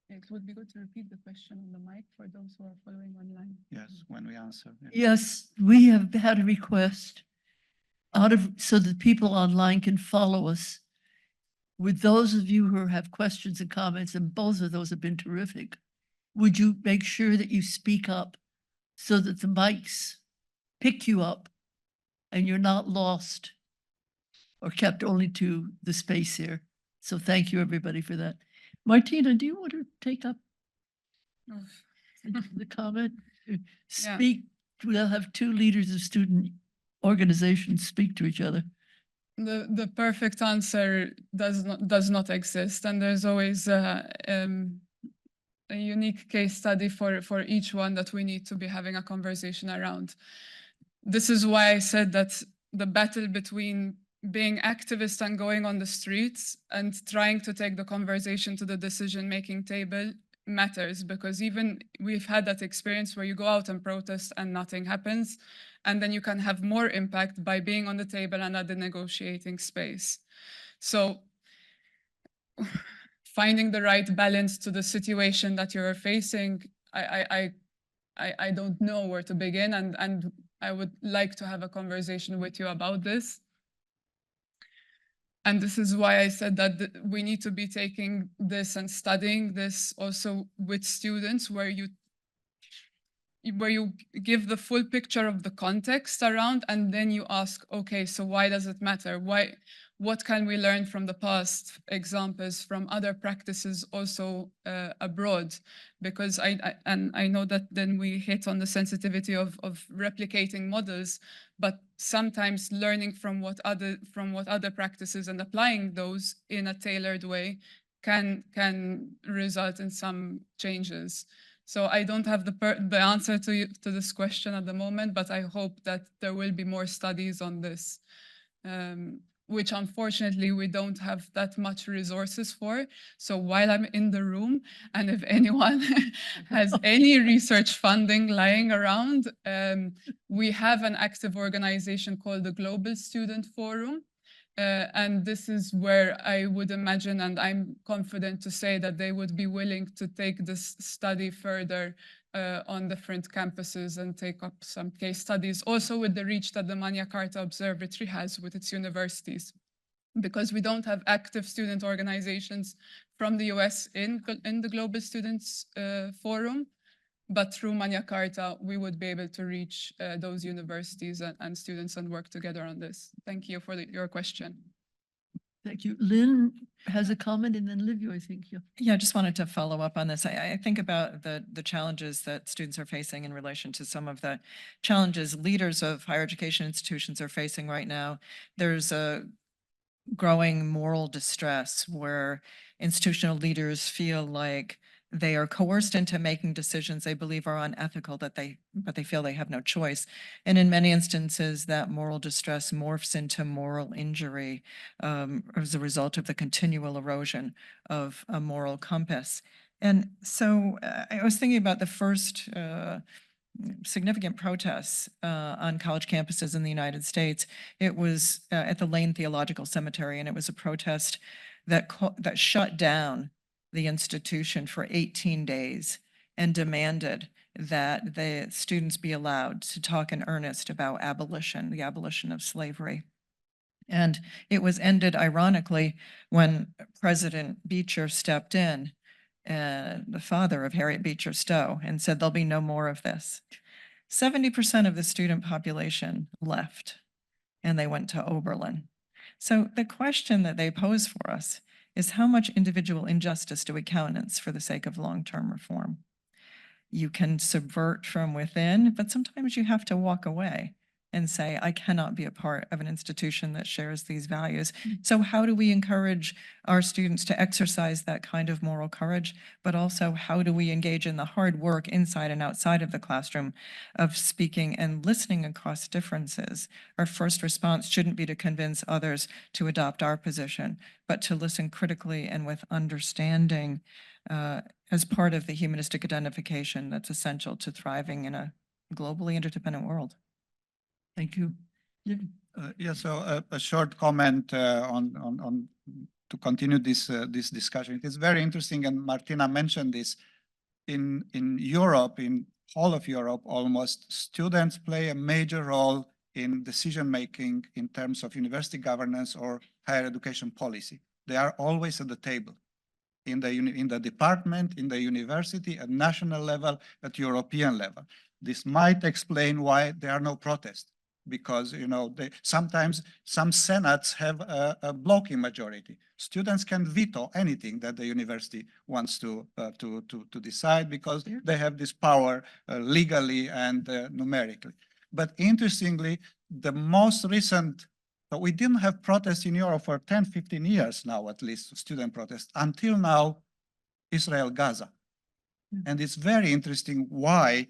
It would be good to repeat the question on the mic for those who are following online. Yes, when we answer. Yeah. Yes, we have had a request so that people online can follow us. With those of you who have questions and comments, and both of those have been terrific, would you make sure that you speak up so that the mics pick you up and you're not lost or kept only to the space here? So thank you, everybody, for that. Martina, do you want to take up the comment? Speak, we'll have two leaders of student organizations speak to each other. the perfect answer does not exist, and there's always a unique case study for each one that we need to be having a conversation around. This is why I said that the battle between being activist and going on the streets and trying to take the conversation to the decision-making table matters, because even we've had that experience where you go out and protest and nothing happens, and then you can have more impact by being on the table and at the negotiating space. So finding the right balance to the situation that you're facing, I don't know where to begin, and I would like to have a conversation with you about this. And this is why I said that we need to be taking this and studying this also with students, where you give the full picture of the context around, and then you ask, okay, so why does it matter? What can we learn from the past examples, from other practices also abroad? Because I know that then we hit on the sensitivity of replicating models, but sometimes learning from what other practices and applying those in a tailored way can result in some changes. So I don't have the answer to this question at the moment, but I hope that there will be more studies on this, which unfortunately we don't have that much resources for. So while I'm in the room, and if anyone has any research funding lying around, we have an active organization called the Global Student Forum. And this is where I would imagine, and I'm confident to say that they would be willing to take this study further on different campuses and take up some case studies, also with the reach that the Magna Carta Observatory has with its universities. Because we don't have active student organizations from the US in the Global Students Forum, but through Magna Carta, we would be able to reach those universities and students and work together on this. Thank you for your question. Thank you. Lynn has a comment, and then Livio, I think. Yeah, I just wanted to follow up on this. I think about the challenges that students are facing in relation to some of the challenges leaders of higher education institutions are facing right now. There's a growing moral distress where institutional leaders feel like they are coerced into making decisions they believe are unethical, but they feel they have no choice. And in many instances, that moral distress morphs into moral injury as a result of the continual erosion of a moral compass. And so I was thinking about the first significant protests on college campuses in the United States. It was at the Lane Theological Cemetery, and it was a protest that shut down the institution for 18 days and demanded that the students be allowed to talk in earnest about abolition, the abolition of slavery. And it was ended, ironically, when President Beecher stepped in, the father of Harriet Beecher Stowe, and said, there'll be no more of this. 70% of the student population left, and they went to Oberlin. So the question that they pose for us is, how much individual injustice do we countenance for the sake of long-term reform? You can subvert from within, but sometimes you have to walk away and say, I cannot be a part of an institution that shares these values. So how do we encourage our students to exercise that kind of moral courage, but also how do we engage in the hard work inside and outside of the classroom of speaking and listening across differences? Our first response shouldn't be to convince others to adopt our position, but to listen critically and with understanding as part of the humanistic identification that's essential to thriving in a globally interdependent world. Thank you. Yeah, so a short comment on to continue this discussion. It is very interesting, and Martina mentioned this. In Europe, in all of Europe, almost, students play a major role in decision making in terms of university governance or higher education policy. They are always at the table, in the department, in the university, at national level, at European level. This might explain why there are no protests, because sometimes some senates have a blocking majority. Students can veto anything that the university wants to decide, because they have this power legally and numerically. But interestingly, the most recent But we didn't have protests in Europe for 10, 15 years now, at least, student protests, until now, Israel, Gaza. And it's very interesting why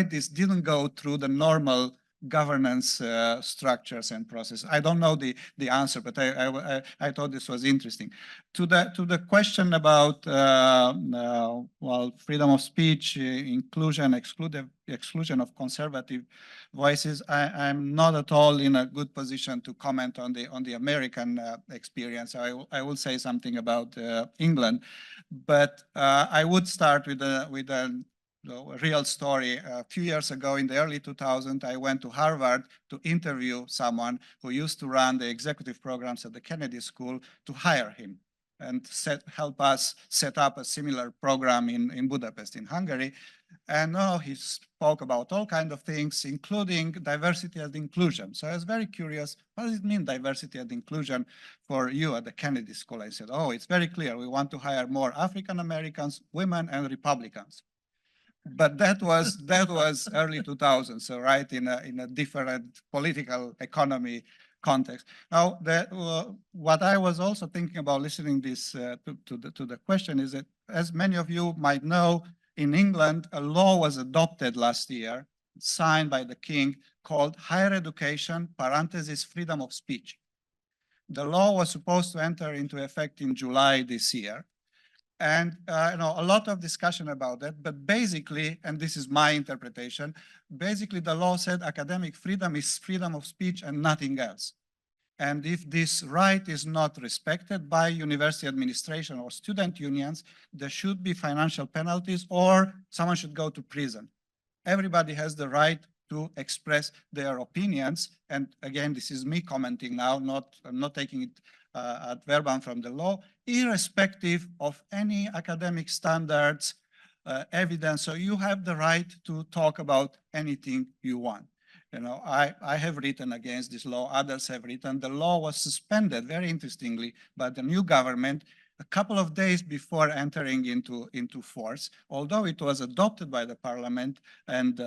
this didn't go through the normal governance structures and process. I don't know the answer, but I thought this was interesting. To the question about well, freedom of speech, inclusion, exclusion of conservative voices, I'm not at all in a good position to comment on the American experience. I will say something about England, but I would start with a real story. A few years ago, in the early 2000s, I went to Harvard to interview someone who used to run the executive programs at the Kennedy School to hire him and help us set up a similar program in Budapest, in Hungary. And he spoke about all kinds of things, including diversity and inclusion. So I was very curious, what does it mean, diversity and inclusion, for you at the Kennedy School? I said, it's very clear. We want to hire more African Americans, women, and Republicans. But that was early 2000s, so right in a different political economy context. Now, what I was also thinking about listening this to the question is that, as many of you might know, in England, a law was adopted last year, signed by the King, called Higher Education, parenthesis, Freedom of Speech. The law was supposed to enter into effect in July this year. And a lot of discussion about that, but basically, and this is my interpretation, basically the law said academic freedom is freedom of speech and nothing else. And if this right is not respected by university administration or student unions, there should be financial penalties or someone should go to prison. Everybody has the right to express their opinions. And again, this is me commenting now, I'm not taking it ad verbum from the law, irrespective of any academic standards, evidence. So you have the right to talk about anything you want. I have written against this law, others have written. The law was suspended, very interestingly, by the new government a couple of days before entering into force. Although it was adopted by the parliament and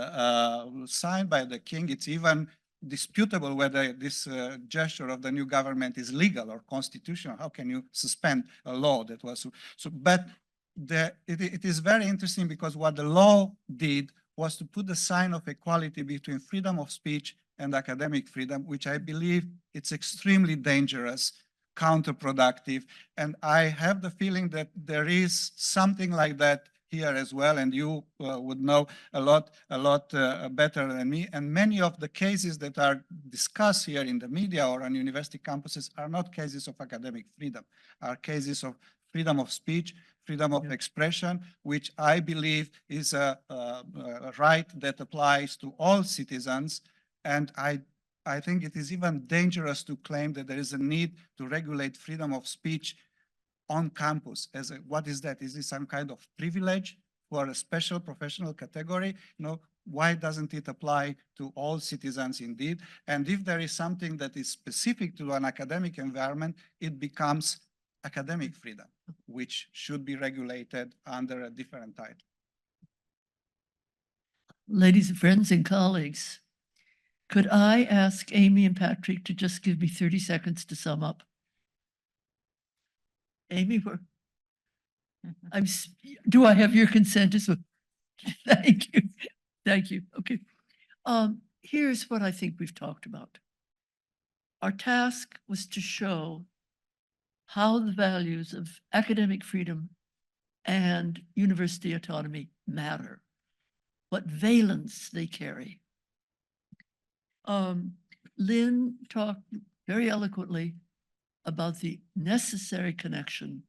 signed by the king, it's even disputable whether this gesture of the new government is legal or constitutional. How can you suspend a law that was so? But it is very interesting because what the law did was to put the sign of equality between freedom of speech and academic freedom, which I believe it's extremely dangerous, counterproductive. And I have the feeling that there is something like that here as well, and you would know a lot better than me. And many of the cases that are discussed here in the media or on university campuses are not cases of academic freedom, are cases of freedom of speech, freedom of expression, which I believe is a right that applies to all citizens. And I think it is even dangerous to claim that there is a need to regulate freedom of speech on campus. What is that? Is this some kind of privilege for a special professional category? Why doesn't it apply to all citizens indeed? And if there is something that is specific to an academic environment, it becomes academic freedom, which should be regulated under a different title. Ladies and friends and colleagues, could I ask Amy and Patrick to just give me 30 seconds to sum up? Amy, do I have your consent as well? Thank you. Thank you. Okay. Here's what I think we've talked about. Our task was to show how the values of academic freedom and university autonomy matter, what valence they carry. Lynn talked very eloquently about the necessary connection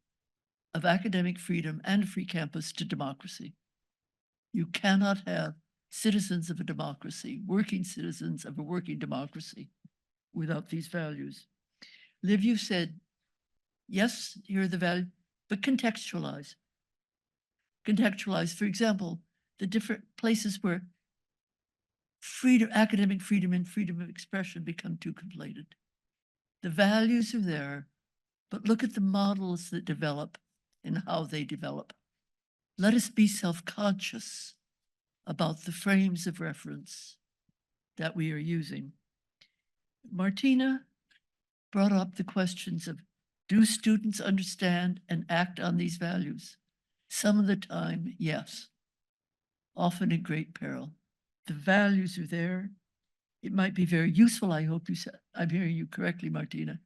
of academic freedom and free campus to democracy. You cannot have citizens of a democracy, working citizens of a working democracy, without these values. Liv, you said, yes, here are the values, but contextualize. Contextualize, for example, the different places where freedom, academic freedom and freedom of expression become too conflated. The values are there, but look at the models that develop and how they develop. Let us be self-conscious about the frames of reference that we are using. Martina, brought up the questions of, do students understand and act on these values? Some of the time, yes. Often in great peril. The values are there. It might be very useful. I hope you said, I'm hearing you correctly, Martina.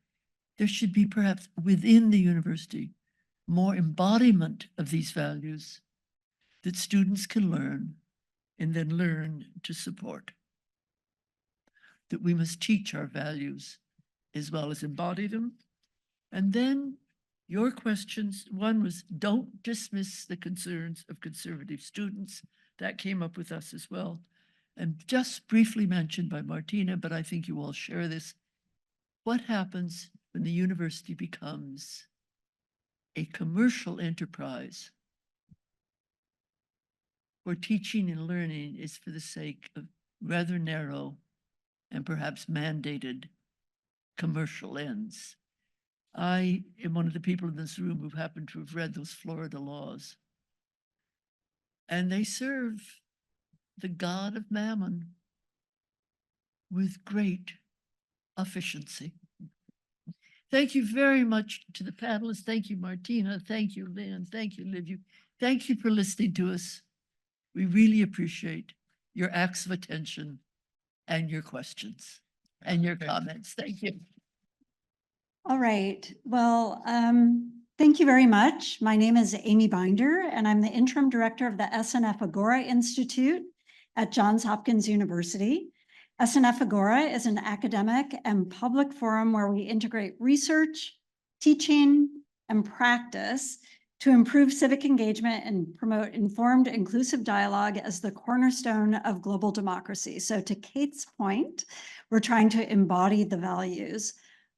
There should be perhaps within the university more embodiment of these values that students can learn and then learn to support. That we must teach our values as well as embody them. And then your questions, one was, don't dismiss the concerns of conservative students. That came up with us as well. And just briefly mentioned by Martina, but I think you all share this. What happens when the university becomes a commercial enterprise where teaching and learning is for the sake of rather narrow and perhaps mandated commercial ends? I am one of the people in this room who happen to have read those Florida laws. And they serve the god of mammon with great efficiency. Thank you very much to the panelists. Thank you, Martina. Thank you, Lynn. Thank you, Liv. Thank you for listening to us. We really appreciate your acts of attention and your questions and your comments. Thank you. All right. Well, thank you very much. My name is Amy Binder, and I'm the interim director of the SNF Agora Institute at Johns Hopkins University. SNF Agora is an academic and public forum where we integrate research, teaching, and practice to improve civic engagement and promote informed, inclusive dialogue as the cornerstone of global democracy. So to Kate's point, we're trying to embody the values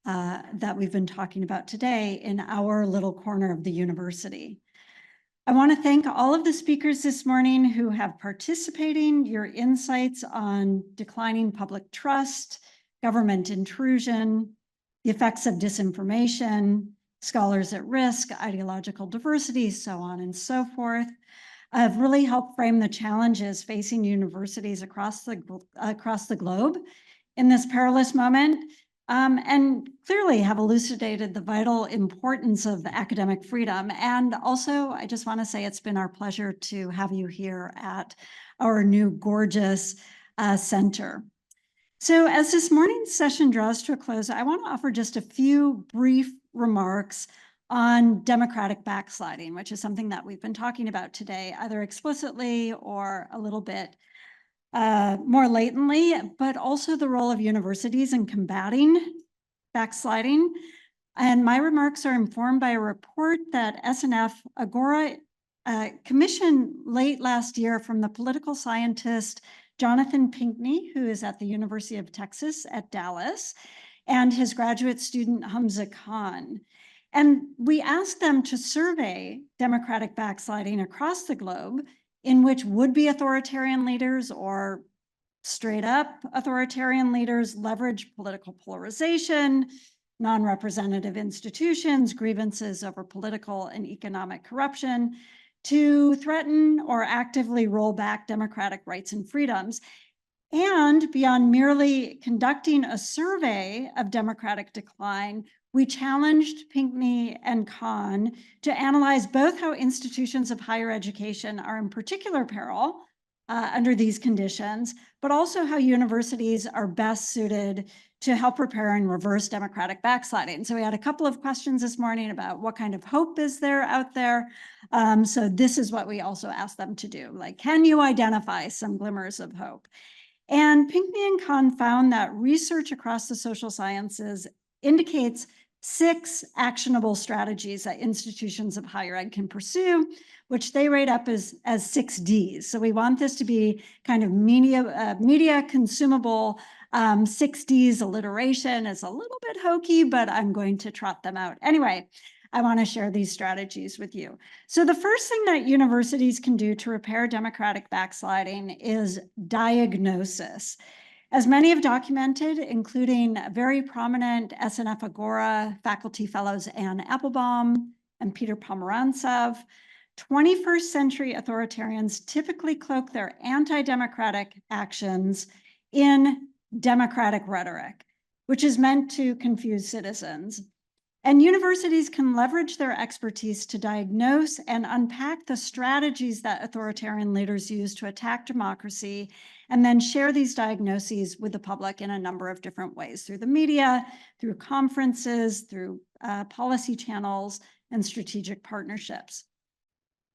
that we've been talking about today in our little corner of the university. I want to thank all of the speakers this morning who have participating. Your insights on declining public trust, government intrusion, the effects of disinformation, scholars at risk, ideological diversity, so on and so forth, have really helped frame the challenges facing universities across the globe in this perilous moment. And clearly have elucidated the vital importance of academic freedom. And also, I just want to say it's been our pleasure to have you here at our new gorgeous center. So as this morning's session draws to a close, I want to offer just a few brief remarks on democratic backsliding, which is something that we've been talking about today, either explicitly or a little bit more latently, but also the role of universities in combating backsliding. And my remarks are informed by a report that SNF Agora commissioned late last year from the political scientist Jonathan Pinkney, who is at the University of Texas at Dallas, and his graduate student Hamza Khan. And we asked them to survey democratic backsliding across the globe, in which would-be authoritarian leaders or straight up authoritarian leaders leverage political polarization, non-representative institutions, grievances over political and economic corruption to threaten or actively roll back democratic rights and freedoms. And beyond merely conducting a survey of democratic decline, we challenged Pinkney and Khan to analyze both how institutions of higher education are in particular peril under these conditions, but also how universities are best suited to help repair and reverse democratic backsliding. So we had a couple of questions this morning about what kind of hope is there out there. So this is what we also asked them to do. Like, can you identify some glimmers of hope? And Pinkney and Khan found that research across the social sciences indicates 6 actionable strategies that institutions of higher ed can pursue, which they rate up as 6 Ds. So we want this to be kind of media consumable. 6 Ds alliteration is a little bit hokey, but I'm going to trot them out. Anyway, I want to share these strategies with you. So the first thing that universities can do to repair democratic backsliding is diagnosis. As many have documented, including very prominent SNF Agora faculty fellows Anne Applebaum and Peter Pomerantsev, 21st century authoritarians typically cloak their anti-democratic actions in democratic rhetoric. which is meant to confuse citizens. And universities can leverage their expertise to diagnose and unpack the strategies that authoritarian leaders use to attack democracy, and then share these diagnoses with the public in a number of different ways, through the media, through conferences, through policy channels, and strategic partnerships.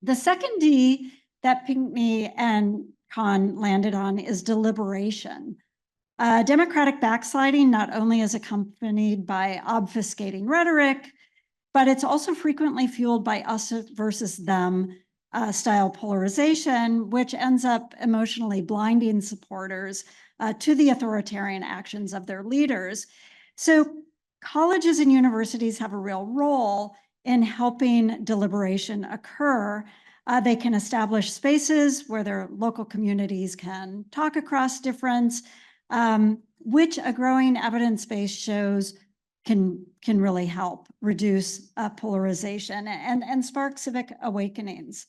The second D that Pinckney and Kahn landed on is deliberation. Democratic backsliding not only is accompanied by obfuscating rhetoric, but it's also frequently fueled by us versus them style polarization, which ends up emotionally blinding supporters to the authoritarian actions of their leaders. So colleges and universities have a real role in helping deliberation occur. They can establish spaces where their local communities can talk across difference, which a growing evidence base shows can really help reduce polarization and spark civic awakenings.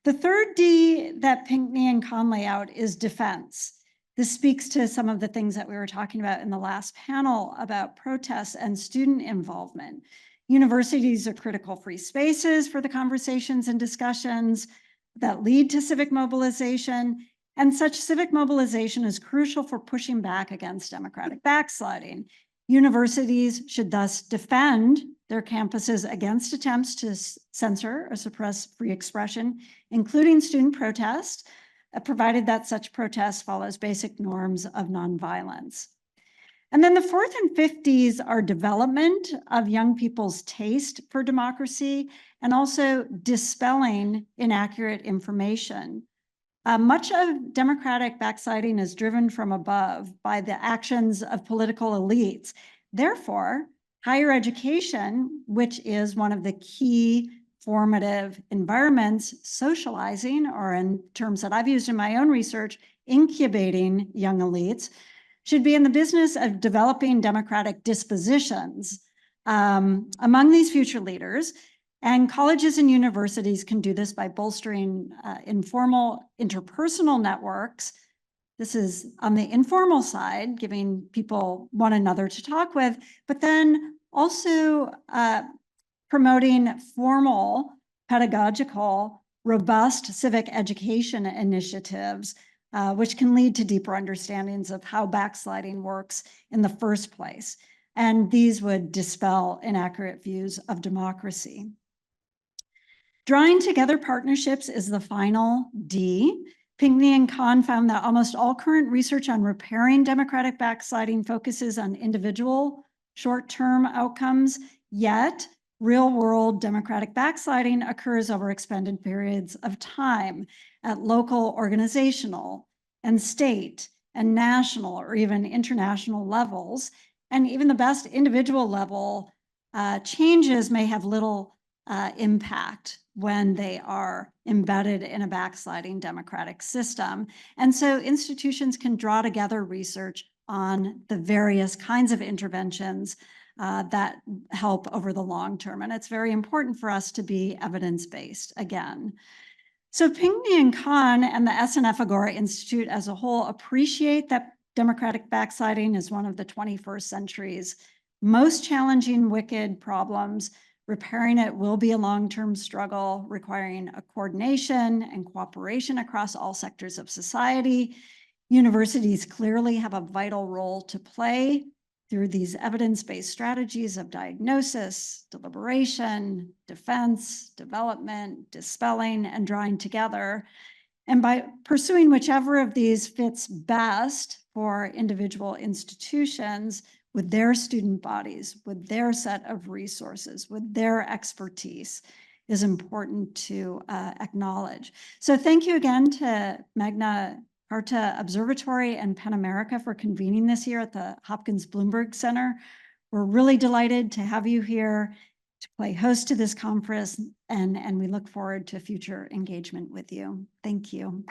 The third D that Pinckney and Kahn lay out is defense. This speaks to some of the things that we were talking about in the last panel about protests and student involvement. Universities are critical free spaces for the conversations and discussions that lead to civic mobilization. And such civic mobilization is crucial for pushing back against democratic backsliding. Universities should thus defend their campuses against attempts to censor or suppress free expression, including student protest, provided that such protest follows basic norms of nonviolence. And then the fourth and fifth Ds are development of young people's taste for democracy and also dispelling inaccurate information. Much of democratic backsliding is driven from above by the actions of political elites. Therefore, higher education, which is one of the key formative environments, socializing, or in terms that I've used in my own research, incubating young elites, should be in the business of developing democratic dispositions among these future leaders. And colleges and universities can do this by bolstering informal interpersonal networks. This is on the informal side, giving people one another to talk with, but then also promoting formal, pedagogical, robust civic education initiatives, which can lead to deeper understandings of how backsliding works in the first place. And these would dispel inaccurate views of democracy. Drawing together partnerships is the final D. Pinckney and Kahn found that almost all current research on repairing democratic backsliding focuses on individual short-term outcomes, yet real-world democratic backsliding occurs over extended periods of time at local, organizational, and state, and national, or even international levels. And even the best individual level changes may have little impact when they are embedded in a backsliding democratic system. And so institutions can draw together research on the various kinds of interventions that help over the long term. And it's very important for us to be evidence-based again. So Pinckney and Kahn and the SNF Agora Institute as a whole appreciate that democratic backsliding is one of the 21st century's most challenging, wicked problems. Repairing it will be a long-term struggle requiring a coordination and cooperation across all sectors of society. Universities clearly have a vital role to play through these evidence-based strategies of diagnosis, deliberation, defense, development, dispelling, and drawing together. And by pursuing whichever of these fits best for individual institutions, with their student bodies, with their set of resources, with their expertise, is important to acknowledge. So thank you again to Magna Carta Observatory and PEN America for convening this year at the Hopkins Bloomberg Center. We're really delighted to have you here to play host to this conference, and we look forward to future engagement with you. Thank you.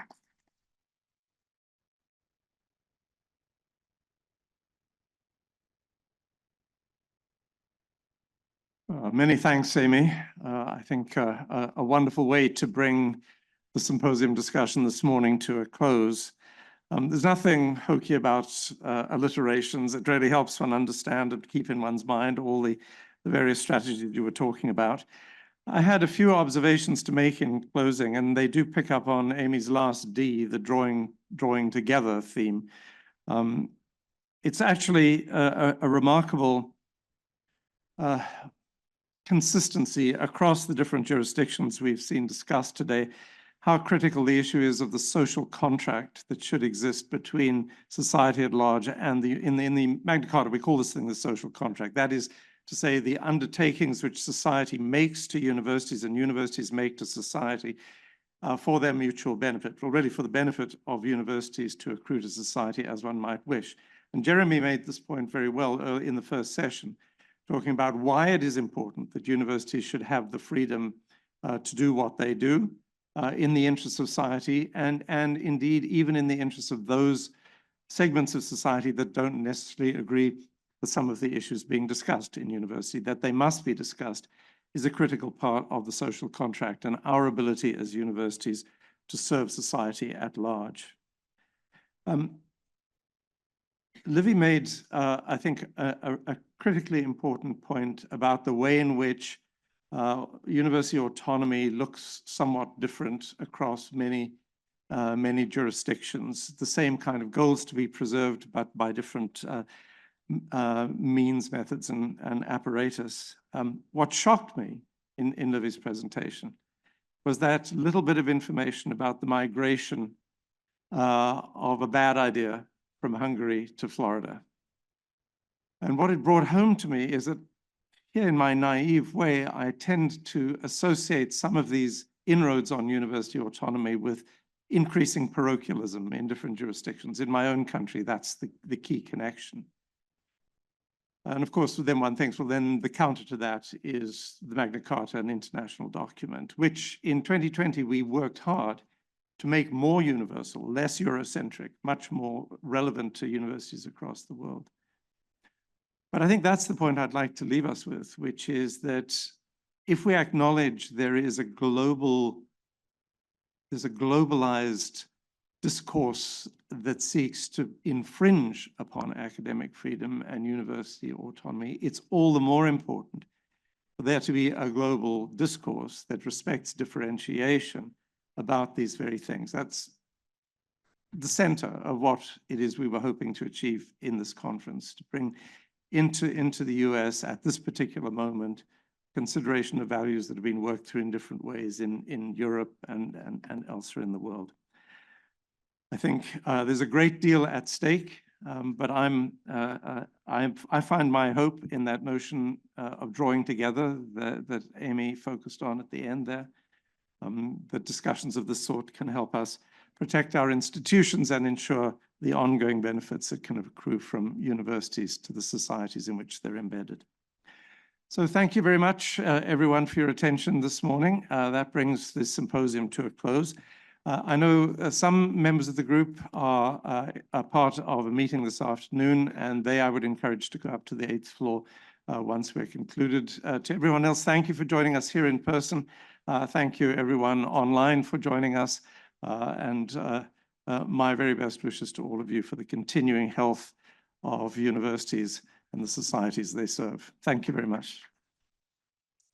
Many thanks, Amy. I think a wonderful way to bring the symposium discussion this morning to a close. There's nothing hokey about alliterations. It really helps one understand and keep in one's mind all the various strategies you were talking about. I had a few observations to make in closing, and they do pick up on Amy's last D, the drawing together theme. It's actually a remarkable consistency across the different jurisdictions we've seen discussed today, how critical the issue is of the social contract that should exist between society at large and in the Magna Carta, we call this thing the social contract. That is to say the undertakings which society makes to universities and universities make to society for their mutual benefit, or really for the benefit of universities to accrue to society as one might wish. And Jeremy made this point very well in the first session, talking about why it is important that universities should have the freedom to do what they do in the interest of society and indeed even in the interest of those segments of society that don't necessarily agree with some of the issues being discussed in university. That they must be discussed is a critical part of the social contract and our ability as universities to serve society at large. Livy made, I think, a critically important point about the way in which university autonomy looks somewhat different across many jurisdictions. The same kind of goals to be preserved, but by different means, methods, and apparatus. What shocked me in Livy's presentation was that little bit of information about the migration of a bad idea from Hungary to Florida. And what it brought home to me is that here in my naive way, I tend to associate some of these inroads on university autonomy with increasing parochialism in different jurisdictions. In my own country, that's the key connection. And of course, then one thinks, well, then the counter to that is the Magna Carta, an international document, which in 2020, we worked hard to make more universal, less Eurocentric, much more relevant to universities across the world. But I think that's the point I'd like to leave us with, which is that if we acknowledge there's a globalized discourse that seeks to infringe upon academic freedom and university autonomy, it's all the more important for there to be a global discourse that respects differentiation about these very things. That's the center of what it is we were hoping to achieve in this conference, to bring into the US at this particular moment consideration of values that have been worked through in different ways in Europe and elsewhere in the world. I think there's a great deal at stake, but I find my hope in that notion of drawing together that Amy focused on at the end there. That discussions of this sort can help us protect our institutions and ensure the ongoing benefits that can accrue from universities to the societies in which they're embedded. So thank you very much, everyone, for your attention this morning. That brings this symposium to a close. I know some members of the group are part of a meeting this afternoon, and I would encourage to go up to the 8th floor once we're concluded. To everyone else, thank you for joining us here in person. Thank you, everyone online, for joining us. My very best wishes to all of you for the continuing health of universities and the societies they serve. Thank you very much.